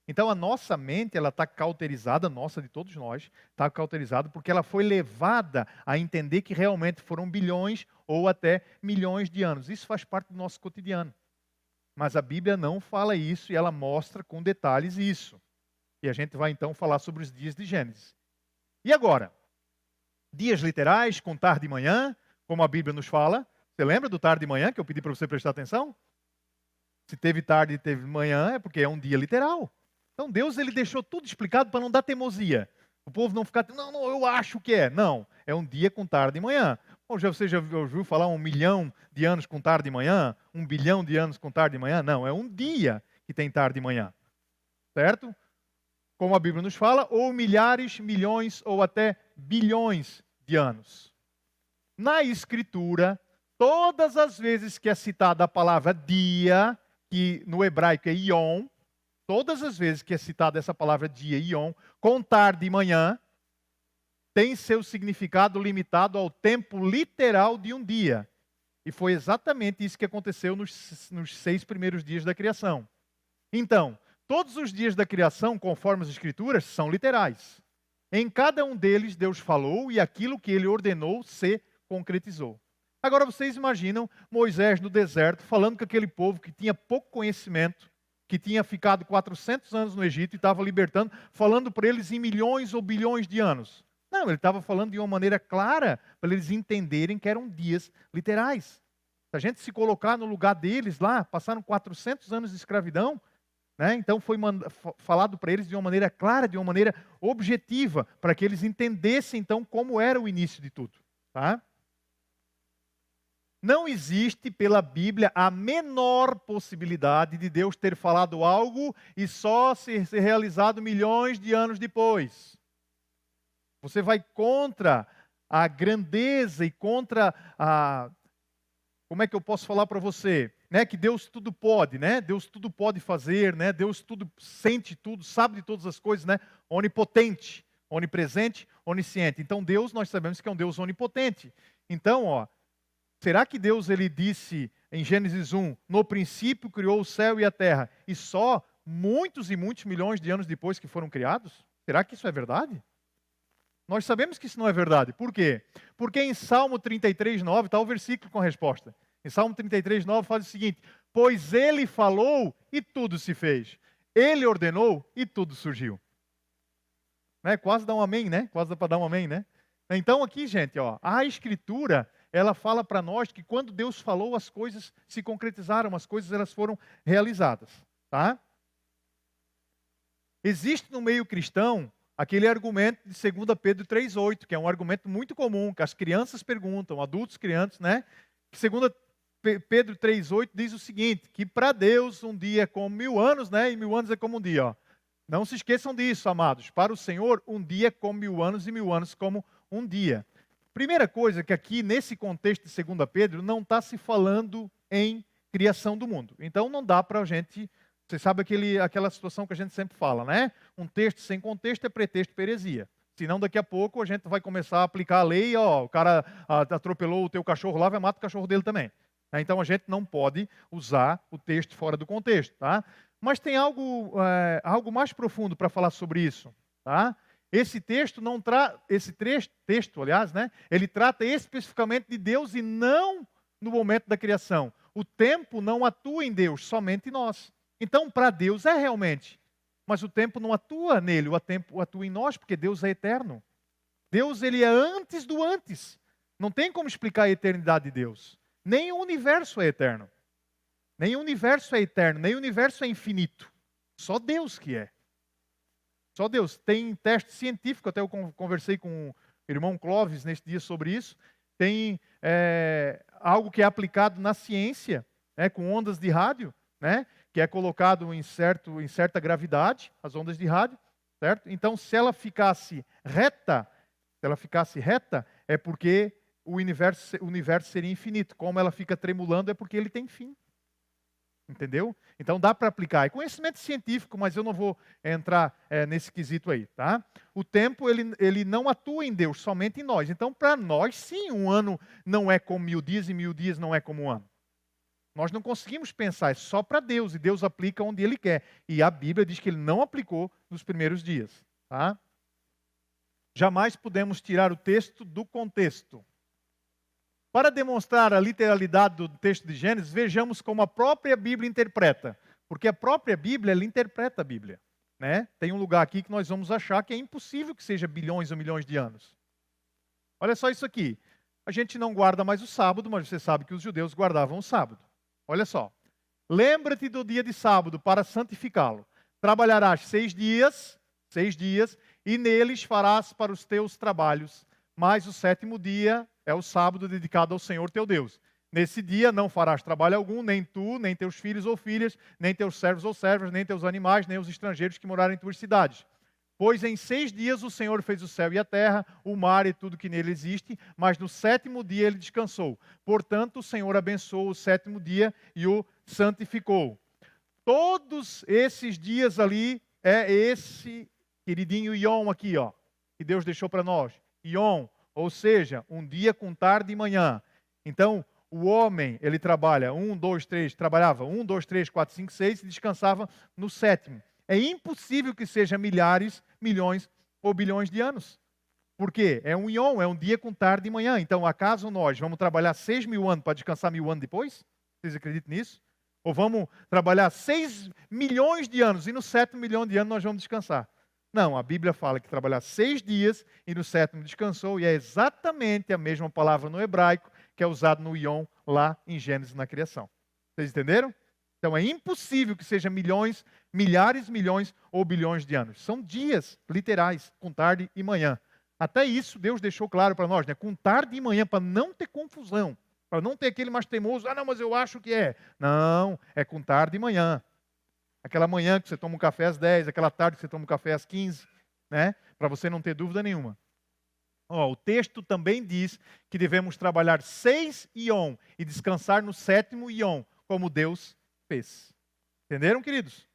Então a nossa mente, ela está cauterizada, nossa, de todos nós, está cauterizada porque ela foi levada a entender que realmente foram bilhões ou até milhões de anos. Isso faz parte do nosso cotidiano. Mas a Bíblia não fala isso e ela mostra com detalhes isso. E a gente vai então falar sobre os dias de Gênesis. E agora? Dias literais, com tarde e manhã, como a Bíblia nos fala. Você lembra do tarde e manhã que eu pedi para você prestar atenção? Se teve tarde e teve manhã, é porque é um dia literal. Então Deus ele deixou tudo explicado para não dar teimosia. O povo não ficar, não, eu acho que é. Não, é um dia com tarde e manhã. Ou você já ouviu falar 1 milhão de anos com tarde e manhã? 1 bilhão de anos com tarde e manhã? Não, é um dia que tem tarde e manhã. Certo? Como a Bíblia nos fala, ou milhares, milhões ou até bilhões de anos. Na Escritura, todas as vezes que é citada a palavra dia, que no hebraico é ion, todas as vezes que é citada essa palavra dia, ion, com tarde e manhã, tem seu significado limitado ao tempo literal de um dia. E foi exatamente isso que aconteceu nos 6 primeiros dias da criação. Então, todos os dias da criação, conforme as Escrituras, são literais. Em cada um deles, Deus falou e aquilo que Ele ordenou se concretizou. Agora vocês imaginam Moisés no deserto, falando com aquele povo que tinha pouco conhecimento, que tinha ficado 400 anos no Egito e estava libertando, falando para eles em milhões ou bilhões de anos. Não, ele estava falando de uma maneira clara, para eles entenderem que eram dias literais. Se a gente se colocar no lugar deles lá, passaram 400 anos de escravidão, né? Então foi falado para eles de uma maneira clara, de uma maneira objetiva, para que eles entendessem então como era o início de tudo. Tá? Não existe pela Bíblia a menor possibilidade de Deus ter falado algo e só ser realizado milhões de anos depois. Você vai contra a grandeza e contra a... Como é que eu posso falar para você? Né? Que Deus tudo pode, né? Deus tudo pode fazer, né? Deus tudo sente tudo, sabe de todas as coisas, né? Onipotente, onipresente, onisciente. Então Deus, nós sabemos que é um Deus onipotente. Então, será que Deus ele disse em Gênesis 1, no princípio criou o céu e a terra, e só muitos e muitos milhões de anos depois que foram criados? Será que isso é verdade? Nós sabemos que isso não é verdade. Por quê? Porque em Salmo 33, 9 está o versículo com a resposta. Em Salmo 33, 9 faz o seguinte: pois ele falou e tudo se fez. Ele ordenou e tudo surgiu. Né? Quase dá um amém, né? Quase dá para dar um amém, né? Então aqui, gente, a Escritura, ela fala para nós que quando Deus falou, as coisas se concretizaram, as coisas elas foram realizadas. Tá? Existe no meio cristão aquele argumento de 2 Pedro 3,8, que é um argumento muito comum, que as crianças perguntam, adultos, crianças, né? 2 Pedro 3,8 diz o seguinte, que para Deus um dia é como 1000 anos, né? E 1000 anos é como um dia, Não se esqueçam disso, amados. Para o Senhor, um dia é como 1000 anos e 1000 anos como um dia. Primeira coisa que aqui, nesse contexto de 2 Pedro, não está se falando em criação do mundo. Então não dá para a gente... Você sabe aquela situação que a gente sempre fala, né? Um texto sem contexto é pretexto para heresia. Senão daqui a pouco a gente vai começar a aplicar a lei, o cara atropelou o teu cachorro lá, vai matar o cachorro dele também. Então a gente não pode usar o texto fora do contexto, tá? Mas tem algo mais profundo para falar sobre isso, tá? Esse texto não texto, aliás, né? Ele trata especificamente de Deus e não no momento da criação. O tempo não atua em Deus, somente em nós. Então, para Deus é realmente, mas o tempo não atua nele, o tempo atua em nós, porque Deus é eterno. Deus, ele é antes do antes. Não tem como explicar a eternidade de Deus. Nem o universo é eterno. Nem o universo é eterno, nem o universo é infinito. Só Deus que é. Só Deus. Tem teste científico, até eu conversei com o irmão Clóvis neste dia sobre isso. Tem algo que é aplicado na ciência, com ondas de rádio, né? Que é colocado em certa gravidade, as ondas de rádio, certo? Então, se ela ficasse reta, é porque o universo seria infinito. Como ela fica tremulando, é porque ele tem fim. Entendeu? Então, dá para aplicar. É conhecimento científico, mas eu não vou entrar nesse quesito aí, tá? O tempo, ele não atua em Deus, somente em nós. Então, para nós, sim, um ano não é como 1000 dias e 1000 dias não é como um ano. Nós não conseguimos pensar, é só para Deus, e Deus aplica onde Ele quer. E a Bíblia diz que Ele não aplicou nos primeiros dias. Tá? Jamais podemos tirar o texto do contexto. Para demonstrar a literalidade do texto de Gênesis, vejamos como a própria Bíblia interpreta. Porque a própria Bíblia, ela interpreta a Bíblia. Né? Tem um lugar aqui que nós vamos achar que é impossível que seja bilhões ou milhões de anos. Olha só isso aqui. A gente não guarda mais o sábado, mas você sabe que os judeus guardavam o sábado. Olha só. Lembra-te do dia de sábado para santificá-lo. Trabalharás 6 dias, e neles farás para os teus trabalhos, mas o sétimo dia é o sábado dedicado ao Senhor teu Deus. Nesse dia não farás trabalho algum, nem tu, nem teus filhos ou filhas, nem teus servos ou servas, nem teus animais, nem os estrangeiros que morarem em tuas cidades. Pois em 6 dias o Senhor fez o céu e a terra, o mar e tudo que nele existe, mas no sétimo dia ele descansou. Portanto, o Senhor abençoou o sétimo dia e o santificou. Todos esses dias ali é esse queridinho Yom aqui, ó, que Deus deixou para nós. Yom, ou seja, um dia com tarde e manhã. Então, o homem, ele trabalhava 1, 2, 3, 4, 5, 6 e descansava no sétimo. É impossível que seja milhares, milhões ou bilhões de anos. Por quê? É um Yom, é um dia com tarde e manhã. Então, acaso nós vamos trabalhar 6.000 anos para descansar 1.000 anos depois? Vocês acreditam nisso? Ou vamos trabalhar 6 milhões de anos e no 7º milhão de anos nós vamos descansar? Não, a Bíblia fala que trabalhar 6 dias e no 7º descansou, e é exatamente a mesma palavra no hebraico que é usado no Yom lá em Gênesis na criação. Vocês entenderam? Então é impossível que seja milhões, milhares, milhões ou bilhões de anos. São dias literais, com tarde e manhã. Até isso Deus deixou claro para nós, né? Com tarde e manhã, para não ter confusão, para não ter aquele mais teimoso, não, mas eu acho que é. Não, é com tarde e manhã. Aquela manhã que você toma um café às 10, aquela tarde que você toma um café às 15, né? Para você não ter dúvida nenhuma. O texto também diz que devemos trabalhar 6 Yom e descansar no 7º Yom, como Deus fez. Entenderam, queridos?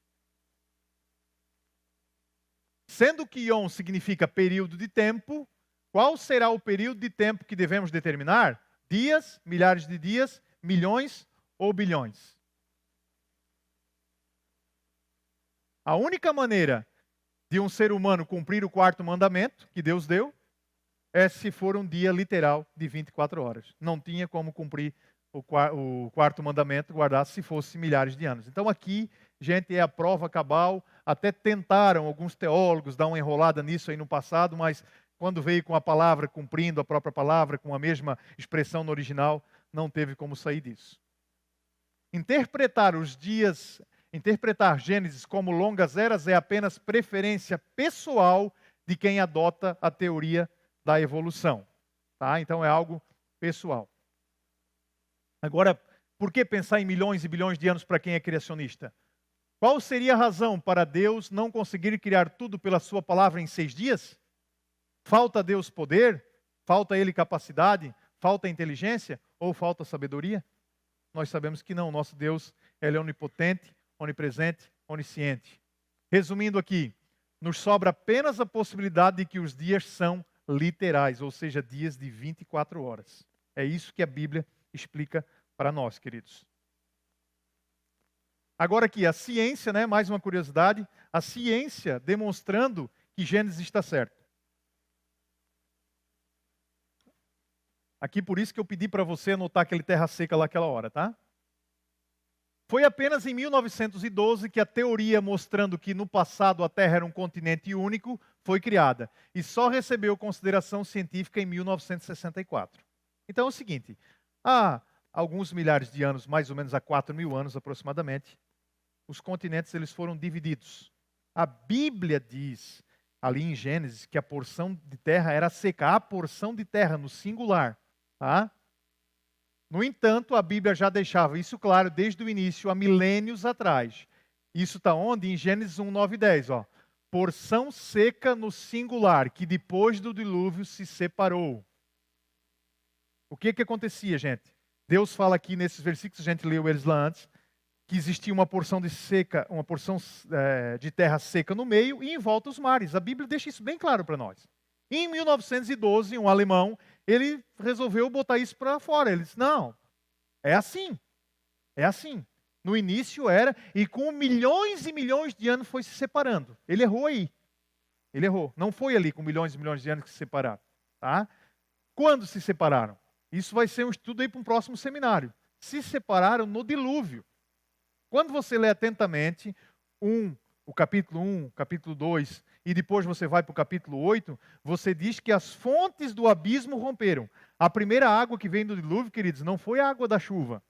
Sendo que Yom significa período de tempo, qual será o período de tempo que devemos determinar? Dias, milhares de dias, milhões ou bilhões? A única maneira de um ser humano cumprir o 4º mandamento que Deus deu é se for um dia literal de 24 horas. Não tinha como cumprir o 4º mandamento, guardar se fosse milhares de anos. Então aqui, gente, é a prova cabal. Até tentaram alguns teólogos dar uma enrolada nisso aí no passado, mas quando veio com a palavra, cumprindo a própria palavra, com a mesma expressão no original, não teve como sair disso. Interpretar Gênesis como longas eras é apenas preferência pessoal de quem adota a teoria da evolução. Tá? Então é algo pessoal. Agora, por que pensar em milhões e bilhões de anos para quem é criacionista? Qual seria a razão para Deus não conseguir criar tudo pela sua palavra em 6 dias? Falta a Deus poder? Falta a Ele capacidade? Falta inteligência? Ou falta sabedoria? Nós sabemos que não. Nosso Deus, Ele é onipotente, onipresente, onisciente. Resumindo aqui, nos sobra apenas a possibilidade de que os dias são literais, ou seja, dias de 24 horas. É isso que a Bíblia explica para nós, queridos. Agora aqui, a ciência, né, mais uma curiosidade, a ciência demonstrando que Gênesis está certo. Aqui por isso que eu pedi para você anotar aquele terra seca lá aquela hora, tá? Foi apenas em 1912 que a teoria mostrando que no passado a Terra era um continente único foi criada. E só recebeu consideração científica em 1964. Então é o seguinte, há alguns milhares de anos, mais ou menos há 4.000 anos aproximadamente, os continentes eles foram divididos. A Bíblia diz, ali em Gênesis, que a porção de terra era seca. A porção de terra no singular. Tá? No entanto, a Bíblia já deixava isso claro desde o início, há milênios atrás. Isso está onde? Em Gênesis 1, 9 e 10. Ó. Porção seca no singular, que depois do dilúvio se separou. O que acontecia, gente? Deus fala aqui nesses versículos, a gente leu eles lá antes, que existia uma porção de seca, uma porção de terra seca no meio e em volta os mares. A Bíblia deixa isso bem claro para nós. Em 1912, um alemão, ele resolveu botar isso para fora. Ele disse, não, é assim. É assim. No início era, e com milhões e milhões de anos foi se separando. Ele errou aí. Ele errou. Não foi ali com milhões e milhões de anos que se separaram. Tá? Quando se separaram? Isso vai ser um estudo aí para um próximo seminário. Se separaram no dilúvio. Quando você lê atentamente o capítulo 1, capítulo 2, e depois você vai para o capítulo 8, você diz que as fontes do abismo romperam. A primeira água que vem do dilúvio, queridos, não foi a água da chuva.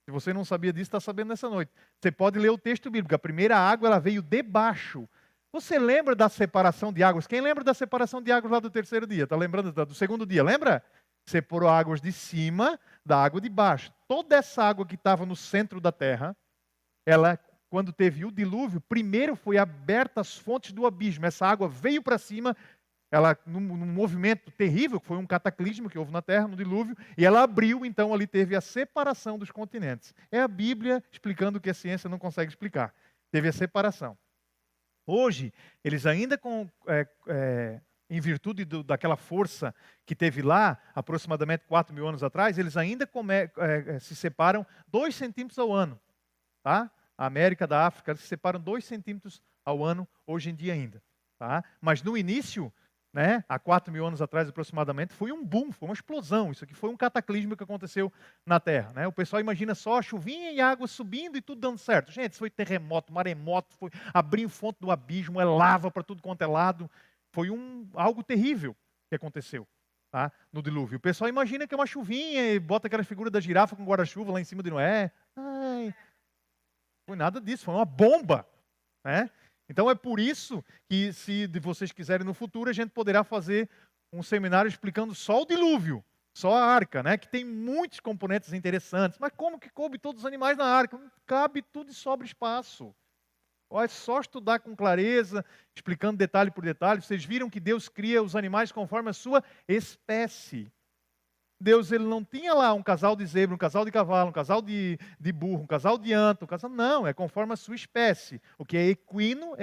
Se você não sabia disso, está sabendo nessa noite. Você pode ler o texto bíblico. A primeira água ela veio debaixo. Você lembra da separação de águas? Quem lembra da separação de águas lá do terceiro dia? Está lembrando do segundo dia? Lembra? Separou águas de cima da água de baixo. Toda essa água que estava no centro da terra, ela, quando teve o dilúvio, primeiro foi aberta as fontes do abismo. Essa água veio para cima, ela num movimento terrível, que foi um cataclismo que houve na terra, no dilúvio, e ela abriu, então ali teve a separação dos continentes. É a Bíblia explicando o que a ciência não consegue explicar. Teve a separação. Hoje, eles ainda em virtude daquela força que teve lá, aproximadamente 4.000 anos atrás, eles ainda se separam 2 centímetros ao ano. Tá? A América da África se separam 2 centímetros ao ano, hoje em dia ainda. Tá? Mas no início, né, há 4.000 anos atrás aproximadamente, foi um boom, foi uma explosão. Isso aqui foi um cataclismo que aconteceu na Terra. Né? O pessoal imagina só a chuvinha e a água subindo e tudo dando certo. Gente, isso foi terremoto, maremoto, foi abrir fonte do abismo, é lava para tudo quanto é lado. Foi algo terrível que aconteceu, tá? No dilúvio. O pessoal imagina que é uma chuvinha e bota aquela figura da girafa com guarda-chuva lá em cima de Noé. Ai, foi nada disso, foi uma bomba. Né? Então é por isso que, se vocês quiserem no futuro, a gente poderá fazer um seminário explicando só o dilúvio, só a arca, né? Que tem muitos componentes interessantes. Mas como que coube todos os animais na arca? Não cabe tudo e sobra espaço. É só estudar com clareza, explicando detalhe por detalhe. Vocês viram que Deus cria os animais conforme a sua espécie. Deus, ele não tinha lá um casal de zebra, um casal de cavalo, um casal de burro, um casal de anta, não, é conforme a sua espécie. O que é equino,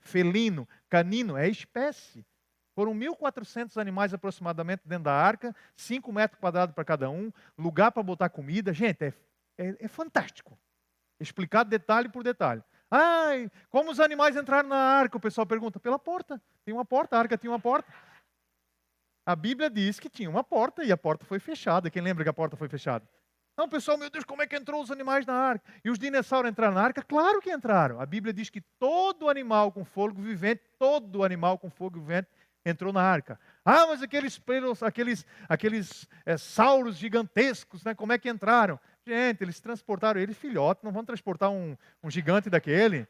felino, canino, é espécie. Foram 1.400 animais aproximadamente dentro da arca, 5 metros quadrados para cada um, lugar para botar comida. Gente, é fantástico. Explicado detalhe por detalhe. Ai, como os animais entraram na arca? O pessoal pergunta, pela porta. Tem uma porta, a arca tinha uma porta. A Bíblia diz que tinha uma porta e a porta foi fechada. Quem lembra que a porta foi fechada? Não, pessoal, meu Deus, como é que entrou os animais na arca? E os dinossauros entraram na arca? Claro que entraram. A Bíblia diz que todo animal com fôlego vivente entrou na arca. Ah, mas aqueles sauros gigantescos, né, como é que entraram? Gente, eles transportaram eles filhotes, não vão transportar um gigante daquele.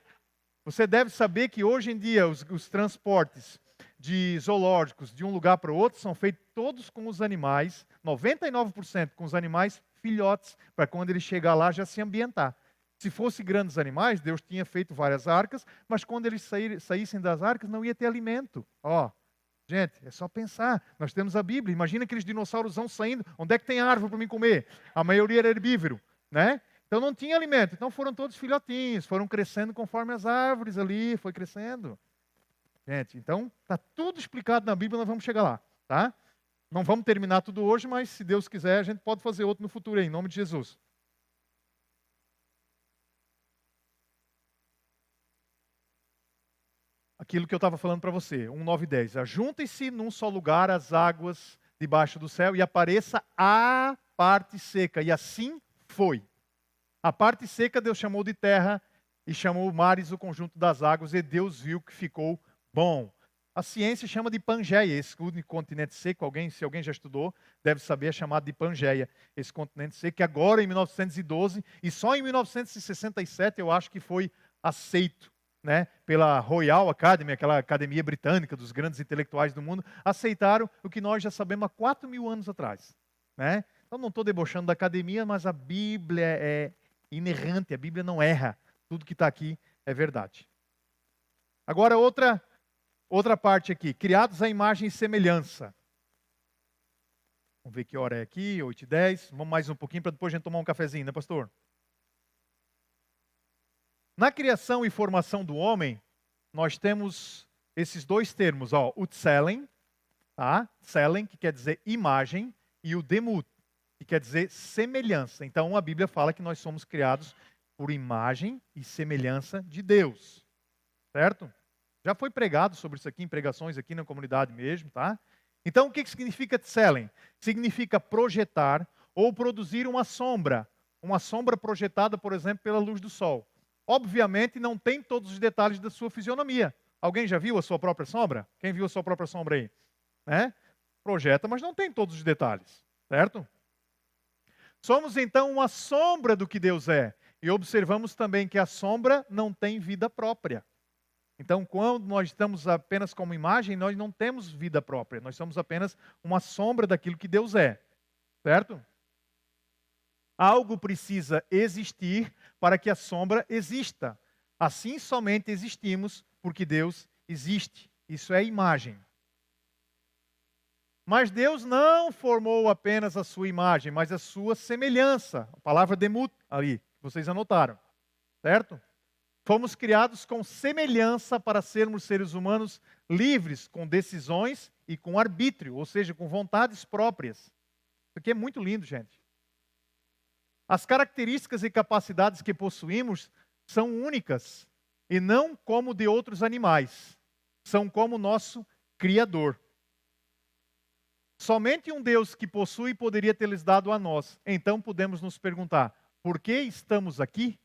Você deve saber que hoje em dia os transportes de zoológicos de um lugar para o outro são feitos todos com os animais, 99% com os animais filhotes, para quando ele chegar lá já se ambientar. Se fosse grandes animais, Deus tinha feito várias arcas, mas quando eles saíssem das arcas não ia ter alimento. Gente, é só pensar. Nós temos a Bíblia. Imagina aqueles dinossauros saindo. Onde é que tem árvore para mim comer? A maioria era herbívoro, né? Então não tinha alimento. Então foram todos filhotinhos, foram crescendo conforme as árvores ali, foi crescendo. Gente, então está tudo explicado na Bíblia, nós vamos chegar lá, tá? Não vamos terminar tudo hoje, mas se Deus quiser, a gente pode fazer outro no futuro aí, em nome de Jesus. Aquilo que eu estava falando para você, 1, 9 e 10. Ajuntem-se num só lugar as águas debaixo do céu e apareça a parte seca. E assim foi. A parte seca Deus chamou de terra e chamou mares o conjunto das águas, e Deus viu que ficou bom. A ciência chama de Pangeia, esse continente seco, se alguém já estudou, deve saber, é chamado de Pangeia, esse continente seco, que agora em 1912, e só em 1967 eu acho que foi aceito, né, pela Royal Academy, aquela academia britânica dos grandes intelectuais do mundo, aceitaram o que nós já sabemos há 4.000 anos atrás. Né? Então não estou debochando da academia, mas a Bíblia é inerrante, a Bíblia não erra, tudo que está aqui é verdade. Agora outra parte aqui, criados à imagem e semelhança. Vamos ver que hora é aqui, 8h10. Vamos mais um pouquinho para depois a gente tomar um cafezinho, né, pastor? Na criação e formação do homem, nós temos esses 2 termos, o tselen, tá? Tselen, que quer dizer imagem, e o demut, que quer dizer semelhança. Então a Bíblia fala que nós somos criados por imagem e semelhança de Deus. Certo? Já foi pregado sobre isso aqui, em pregações aqui na comunidade mesmo, tá? Então o que significa tselen? Significa projetar ou produzir uma sombra projetada, por exemplo, pela luz do sol. Obviamente não tem todos os detalhes da sua fisionomia. Alguém já viu a sua própria sombra? Quem viu a sua própria sombra aí? Né? Projeta, mas não tem todos os detalhes, certo? Somos então uma sombra do que Deus é. E observamos também que a sombra não tem vida própria. Então, quando nós estamos apenas como imagem, nós não temos vida própria. Nós somos apenas uma sombra daquilo que Deus é. Certo? Algo precisa existir para que a sombra exista. Assim somente existimos porque Deus existe. Isso é imagem. Mas Deus não formou apenas a sua imagem, mas a sua semelhança. A palavra demut ali, que vocês anotaram. Certo? Fomos criados com semelhança para sermos seres humanos livres, com decisões e com arbítrio, ou seja, com vontades próprias. Isso aqui é muito lindo, gente. As características e capacidades que possuímos são únicas e não como de outros animais. São como o nosso Criador. Somente um Deus que possui poderia ter-lhes dado a nós. Então podemos nos perguntar, por que estamos aqui?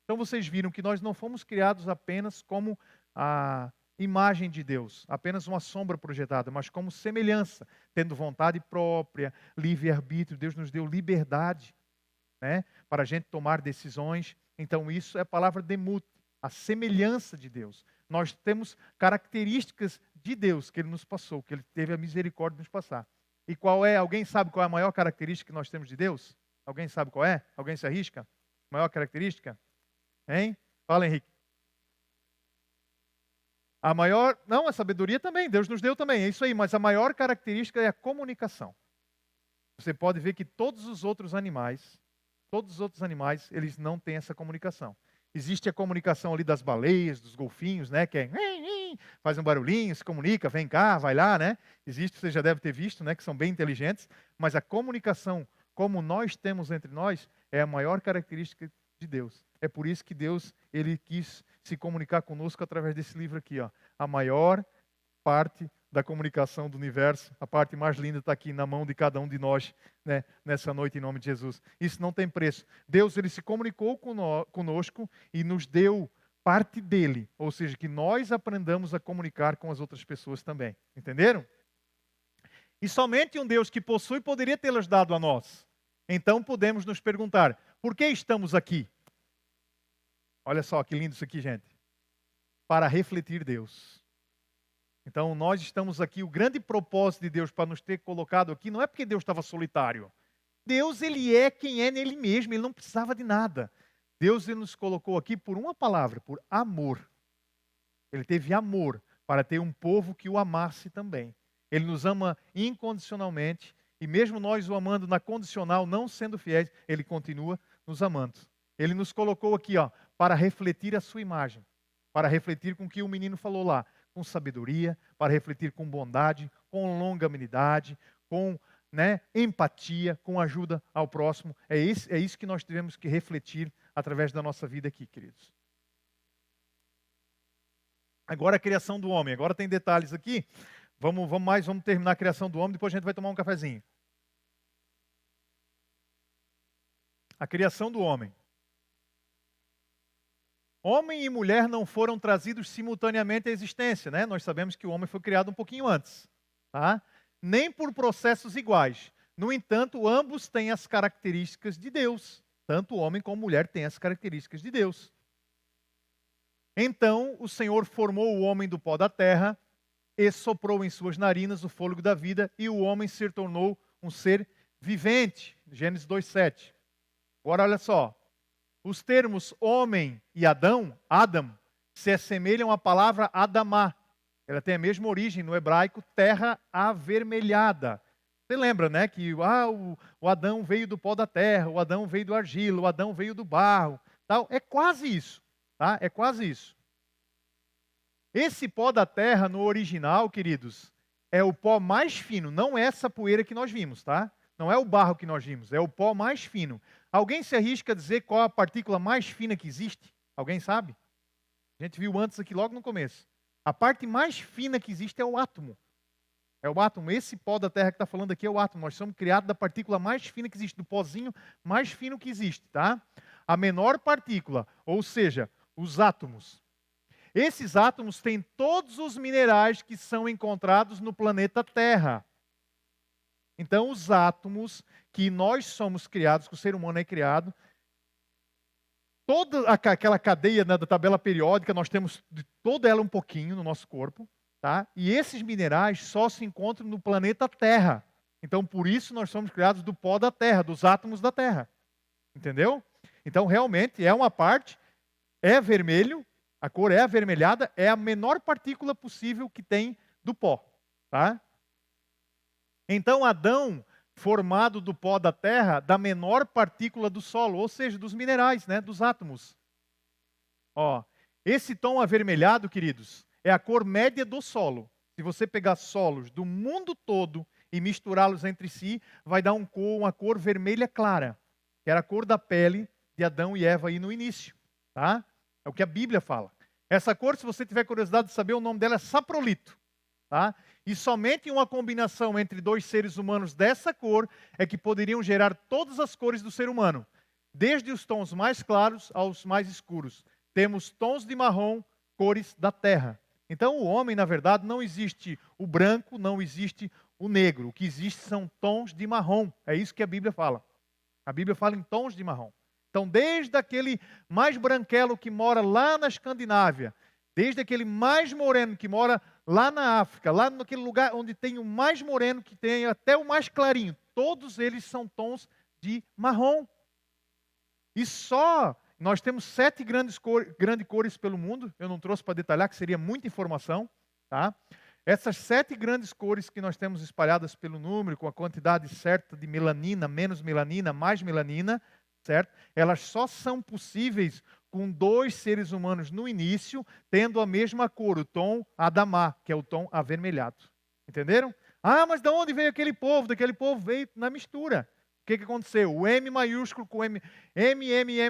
Então vocês viram que nós não fomos criados apenas como a imagem de Deus, apenas uma sombra projetada, mas como semelhança, tendo vontade própria, livre-arbítrio. Deus nos deu liberdade, né, para a gente tomar decisões. Então isso é a palavra demut, a semelhança de Deus. Nós temos características de Deus que Ele nos passou, que Ele teve a misericórdia de nos passar. E qual é? Alguém sabe qual é a maior característica que nós temos de Deus? Alguém sabe qual é? Alguém se arrisca? Maior característica? Hein? Fala, Henrique. A maior... Não, a sabedoria também, Deus nos deu também, é isso aí. Mas a maior característica é a comunicação. Você pode ver que todos os outros animais, eles não têm essa comunicação. Existe a comunicação ali das baleias, dos golfinhos, né? Que é... faz um barulhinho, se comunica, vem cá, vai lá, né? Existe, você já deve ter visto, né? Que são bem inteligentes. Mas a comunicação, como nós temos entre nós, é a maior característica de Deus. É por isso que Deus, Ele quis se comunicar conosco através desse livro aqui, ó. A maior parte da comunicação do universo, a parte mais linda está aqui na mão de cada um de nós, né, nessa noite, em nome de Jesus. Isso não tem preço. Deus, Ele se comunicou conosco e nos deu parte dele, ou seja, que nós aprendamos a comunicar com as outras pessoas também. Entenderam? E somente um Deus que possui poderia tê-las dado a nós. Então podemos nos perguntar, por que estamos aqui? Olha só que lindo isso aqui, gente. Para refletir Deus. Então nós estamos aqui, o grande propósito de Deus para nos ter colocado aqui, não é porque Deus estava solitário. Deus, Ele é quem é nele mesmo, Ele não precisava de nada. Deus, Ele nos colocou aqui por uma palavra, por amor. Ele teve amor para ter um povo que o amasse também. Ele nos ama incondicionalmente e mesmo nós o amando na condicional, não sendo fiéis, Ele continua nos amando. Ele nos colocou aqui, ó, para refletir a sua imagem, para refletir com o que o menino falou lá, com sabedoria, para refletir com bondade, com longanimidade, com, né, empatia, com ajuda ao próximo. É isso que nós tivemos que refletir através da nossa vida aqui, queridos. Agora a criação do homem. Agora tem detalhes aqui. Vamos terminar a criação do homem, depois a gente vai tomar um cafezinho. A criação do homem. Homem e mulher não foram trazidos simultaneamente à existência, né? Nós sabemos que o homem foi criado um pouquinho antes, tá? Nem por processos iguais. No entanto, ambos têm as características de Deus. Tanto o homem como a mulher têm as características de Deus. Então, o Senhor formou o homem do pó da terra e soprou em suas narinas o fôlego da vida e o homem se tornou um ser vivente. Gênesis 2:7. Agora olha só. Os termos homem e Adão, Adam, se assemelham à palavra Adamá. Ela tem a mesma origem no hebraico, terra avermelhada. Você lembra, né, que o Adão veio do pó da terra, o Adão veio do argila, o Adão veio do barro. Tal. É quase isso, tá? É quase isso. Esse pó da terra, no original, queridos, é o pó mais fino, não é essa poeira que nós vimos, tá? Não é o barro que nós vimos, é o pó mais fino. Alguém se arrisca a dizer qual a partícula mais fina que existe? Alguém sabe? A gente viu antes aqui logo no começo. A parte mais fina que existe é o átomo. É o átomo. Esse pó da terra que está falando aqui é o átomo. Nós somos criados da partícula mais fina que existe, do pozinho mais fino que existe, tá? A menor partícula, ou seja, os átomos. Esses átomos têm todos os minerais que são encontrados no planeta Terra. Então, os átomos que nós somos criados, que o ser humano é criado, toda aquela cadeia, né, da tabela periódica, nós temos de toda ela um pouquinho no nosso corpo, tá? E esses minerais só se encontram no planeta Terra. Então, por isso nós somos criados do pó da Terra, dos átomos da Terra. Entendeu? Então, realmente, é uma parte, é vermelho, a cor é avermelhada, é a menor partícula possível que tem do pó, tá? Então, Adão, formado do pó da terra, da menor partícula do solo, ou seja, dos minerais, né, dos átomos. Ó, esse tom avermelhado, queridos, é a cor média do solo. Se você pegar solos do mundo todo e misturá-los entre si, vai dar uma cor vermelha clara, que era a cor da pele de Adão e Eva aí no início, tá? É o que a Bíblia fala. Essa cor, se você tiver curiosidade de saber, o nome dela é saprolito. Tá? E somente uma combinação entre dois seres humanos dessa cor é que poderiam gerar todas as cores do ser humano, desde os tons mais claros aos mais escuros. Temos tons de marrom, cores da terra. Então o homem, na verdade, não existe o branco, não existe o negro. O que existe são tons de marrom. É isso que a Bíblia fala. A Bíblia fala em tons de marrom. Então, desde aquele mais branquelo que mora lá na Escandinávia, desde aquele mais moreno que mora lá na África, lá naquele lugar onde tem o mais moreno que tem, até o mais clarinho, todos eles são tons de marrom. E só, nós temos 7 grandes cores pelo mundo, eu não trouxe para detalhar, que seria muita informação, tá? Essas 7 grandes cores que nós temos espalhadas pelo número, com a quantidade certa de melanina, menos melanina, mais melanina, certo? Elas só são possíveis com 2 seres humanos no início, tendo a mesma cor, o tom Adamá, que é o tom avermelhado. Entenderam? Ah, mas de onde veio aquele povo? Daquele povo veio na mistura. O que aconteceu? O M maiúsculo com M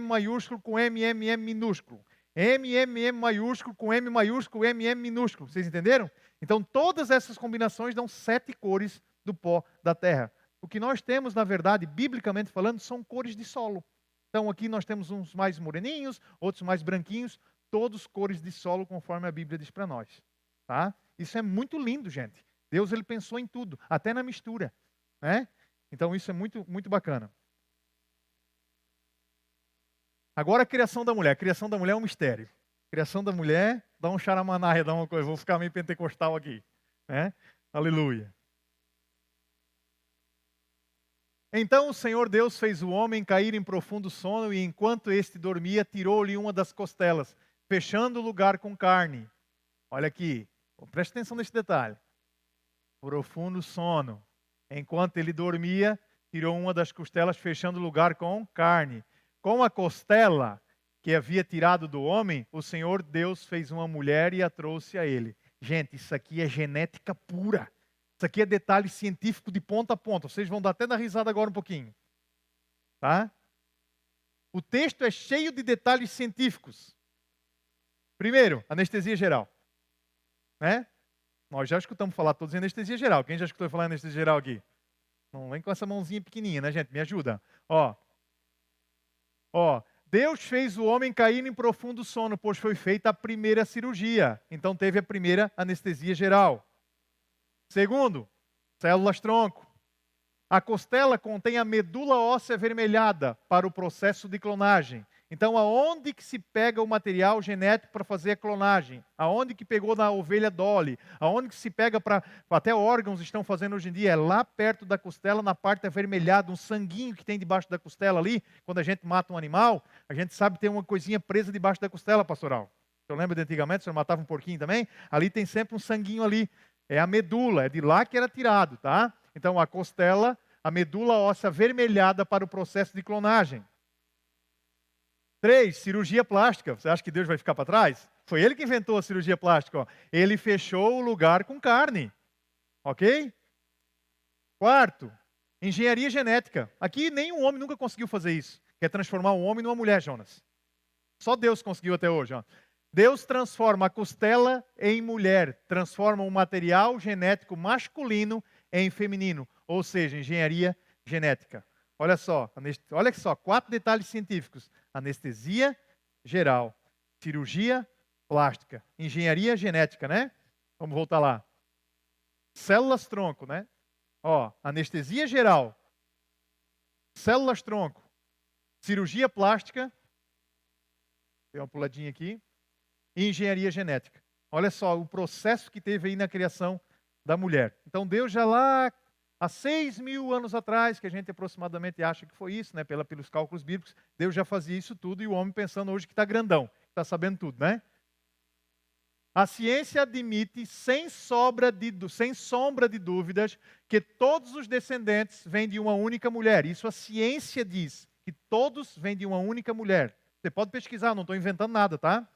maiúsculo com M minúsculo. M maiúsculo com M maiúsculo, M minúsculo. Vocês entenderam? Então, todas essas combinações dão 7 cores do pó da terra. O que nós temos, na verdade, biblicamente falando, são cores de solo. Então aqui nós temos uns mais moreninhos, outros mais branquinhos, todos cores de solo, conforme a Bíblia diz para nós. Tá? Isso é muito lindo, gente. Deus ele pensou em tudo, até na mistura. Né? Então isso é muito, muito bacana. Agora a criação da mulher. A criação da mulher é um mistério. A criação da mulher dá um charamanaia, dá uma coisa. Vou ficar meio pentecostal aqui. Né? Aleluia. Então o Senhor Deus fez o homem cair em profundo sono e enquanto este dormia, tirou-lhe uma das costelas, fechando o lugar com carne. Olha aqui, preste atenção nesse detalhe. Profundo sono. Enquanto ele dormia, tirou uma das costelas, fechando o lugar com carne. Com a costela que havia tirado do homem, o Senhor Deus fez uma mulher e a trouxe a ele. Gente, isso aqui é genética pura. Isso aqui é detalhe científico de ponta a ponta. Vocês vão dar até dar risada agora um pouquinho. Tá? O texto é cheio de detalhes científicos. Primeiro, anestesia geral. Né? Nós já escutamos falar todos em anestesia geral. Quem já escutou falar em anestesia geral aqui? Não vem com essa mãozinha pequenininha, né, gente? Me ajuda. Ó, Deus fez o homem cair em profundo sono, pois foi feita a primeira cirurgia. Então teve a primeira anestesia geral. Segundo, células-tronco. A costela contém a medula óssea avermelhada para o processo de clonagem. Então, aonde que se pega o material genético para fazer a clonagem? Aonde que pegou na ovelha Dolly? Aonde que se pega para... Até órgãos estão fazendo hoje em dia. É lá perto da costela, na parte avermelhada, um sanguinho que tem debaixo da costela ali. Quando a gente mata um animal, a gente sabe que tem uma coisinha presa debaixo da costela, pastoral. Eu lembro de antigamente, o senhor matava um porquinho também? Ali tem sempre um sanguinho ali. É a medula, é de lá que era tirado, tá? Então, a costela, a medula óssea avermelhada para o processo de clonagem. 3, cirurgia plástica. Você acha que Deus vai ficar para trás? Foi ele que inventou a cirurgia plástica. Ó. Ele fechou o lugar com carne. Ok? 4, engenharia genética. Aqui nenhum homem nunca conseguiu fazer isso. Que é transformar um homem numa mulher, Jonas. Só Deus conseguiu até hoje. Ó. Deus transforma a costela em mulher. Transforma um material genético masculino em feminino. Ou seja, engenharia genética. Olha só, 4 detalhes científicos. Anestesia geral, cirurgia plástica, engenharia genética, né? Vamos voltar lá. Células-tronco, né? Ó, anestesia geral, células-tronco, cirurgia plástica, Dei uma puladinha aqui. E engenharia genética. Olha só o processo que teve aí na criação da mulher. Então Deus já lá há 6.000 anos atrás, que a gente aproximadamente acha que foi isso, né, pelos cálculos bíblicos, Deus já fazia isso tudo e o homem pensando hoje que está grandão, que está sabendo tudo, né? A ciência admite, sem sombra de dúvidas, que todos os descendentes vêm de uma única mulher. Isso a ciência diz, que todos vêm de uma única mulher. Você pode pesquisar, não estou inventando nada, tá?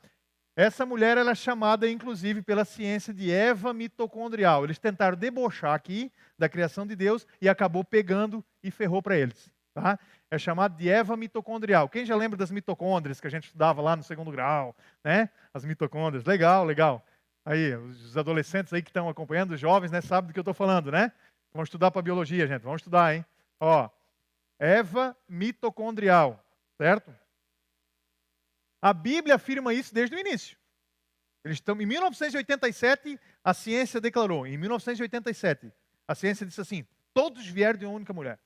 Essa mulher ela é chamada, inclusive, pela ciência de Eva mitocondrial. Eles tentaram debochar aqui da criação de Deus e acabou pegando e ferrou para eles. Tá? É chamado de Eva mitocondrial. Quem já lembra das mitocôndrias que a gente estudava lá no 2º grau? Né? As mitocôndrias. Legal, legal. Aí, os adolescentes aí que estão acompanhando, os jovens, né, sabem do que eu estou falando, né? Vamos estudar para biologia, gente. Vamos estudar, hein? Ó, Eva mitocondrial, certo? A Bíblia afirma isso desde o início. Eles estão em 1987, a ciência declarou. Em 1987, a ciência disse assim: todos vieram de uma única mulher.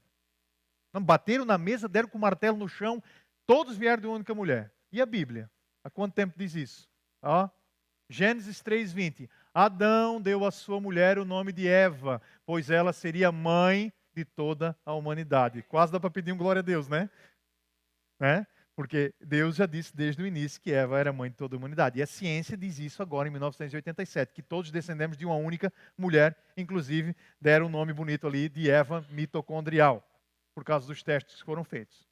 Não bateram na mesa, deram com o martelo no chão, todos vieram de uma única mulher. E a Bíblia? Há quanto tempo diz isso? Ó, Gênesis 3:20. Adão deu à sua mulher o nome de Eva, pois ela seria mãe de toda a humanidade. Quase dá para pedir um glória a Deus, né? Porque Deus já disse desde o início que Eva era mãe de toda a humanidade. E a ciência diz isso agora em 1987, que todos descendemos de uma única mulher, inclusive deram um nome bonito ali de Eva mitocondrial, por causa dos testes que foram feitos.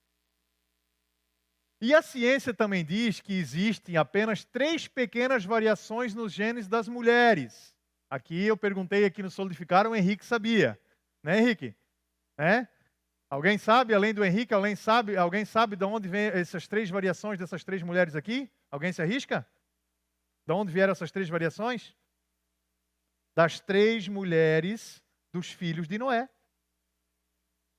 E a ciência também diz que existem apenas 3 pequenas variações nos genes das mulheres. Aqui eu perguntei aqui no Solidificar, o Henrique sabia. Né, Henrique? Alguém sabe, além do Henrique, alguém sabe de onde vêm essas 3 variações dessas 3 mulheres aqui? Alguém se arrisca? De onde vieram essas 3 variações? Das 3 mulheres dos filhos de Noé.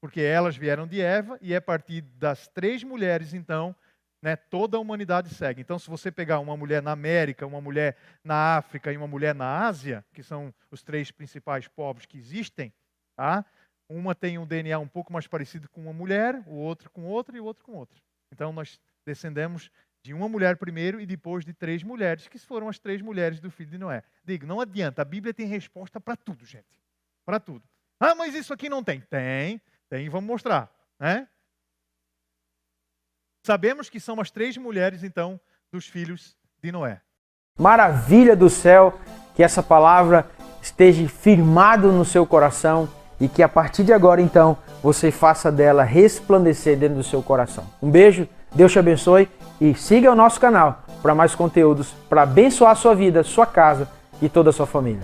Porque elas vieram de Eva e é a partir das 3 mulheres, então, né, toda a humanidade segue. Então, se você pegar uma mulher na América, uma mulher na África e uma mulher na Ásia, que são os 3 principais povos que existem, tá? Uma tem um DNA um pouco mais parecido com uma mulher, o outro com outra e o outro com outra. Então, nós descendemos de uma mulher primeiro e depois de 3 mulheres, que foram as 3 mulheres do filho de Noé. Digo, não adianta, a Bíblia tem resposta para tudo, gente. Para tudo. Ah, mas isso aqui não tem. Tem, vamos mostrar. Né? Sabemos que são as 3 mulheres, então, dos filhos de Noé. Maravilha do céu, que essa palavra esteja firmado no seu coração e que a partir de agora, então, você faça dela resplandecer dentro do seu coração. Um beijo, Deus te abençoe e siga o nosso canal para mais conteúdos para abençoar a sua vida, sua casa e toda a sua família.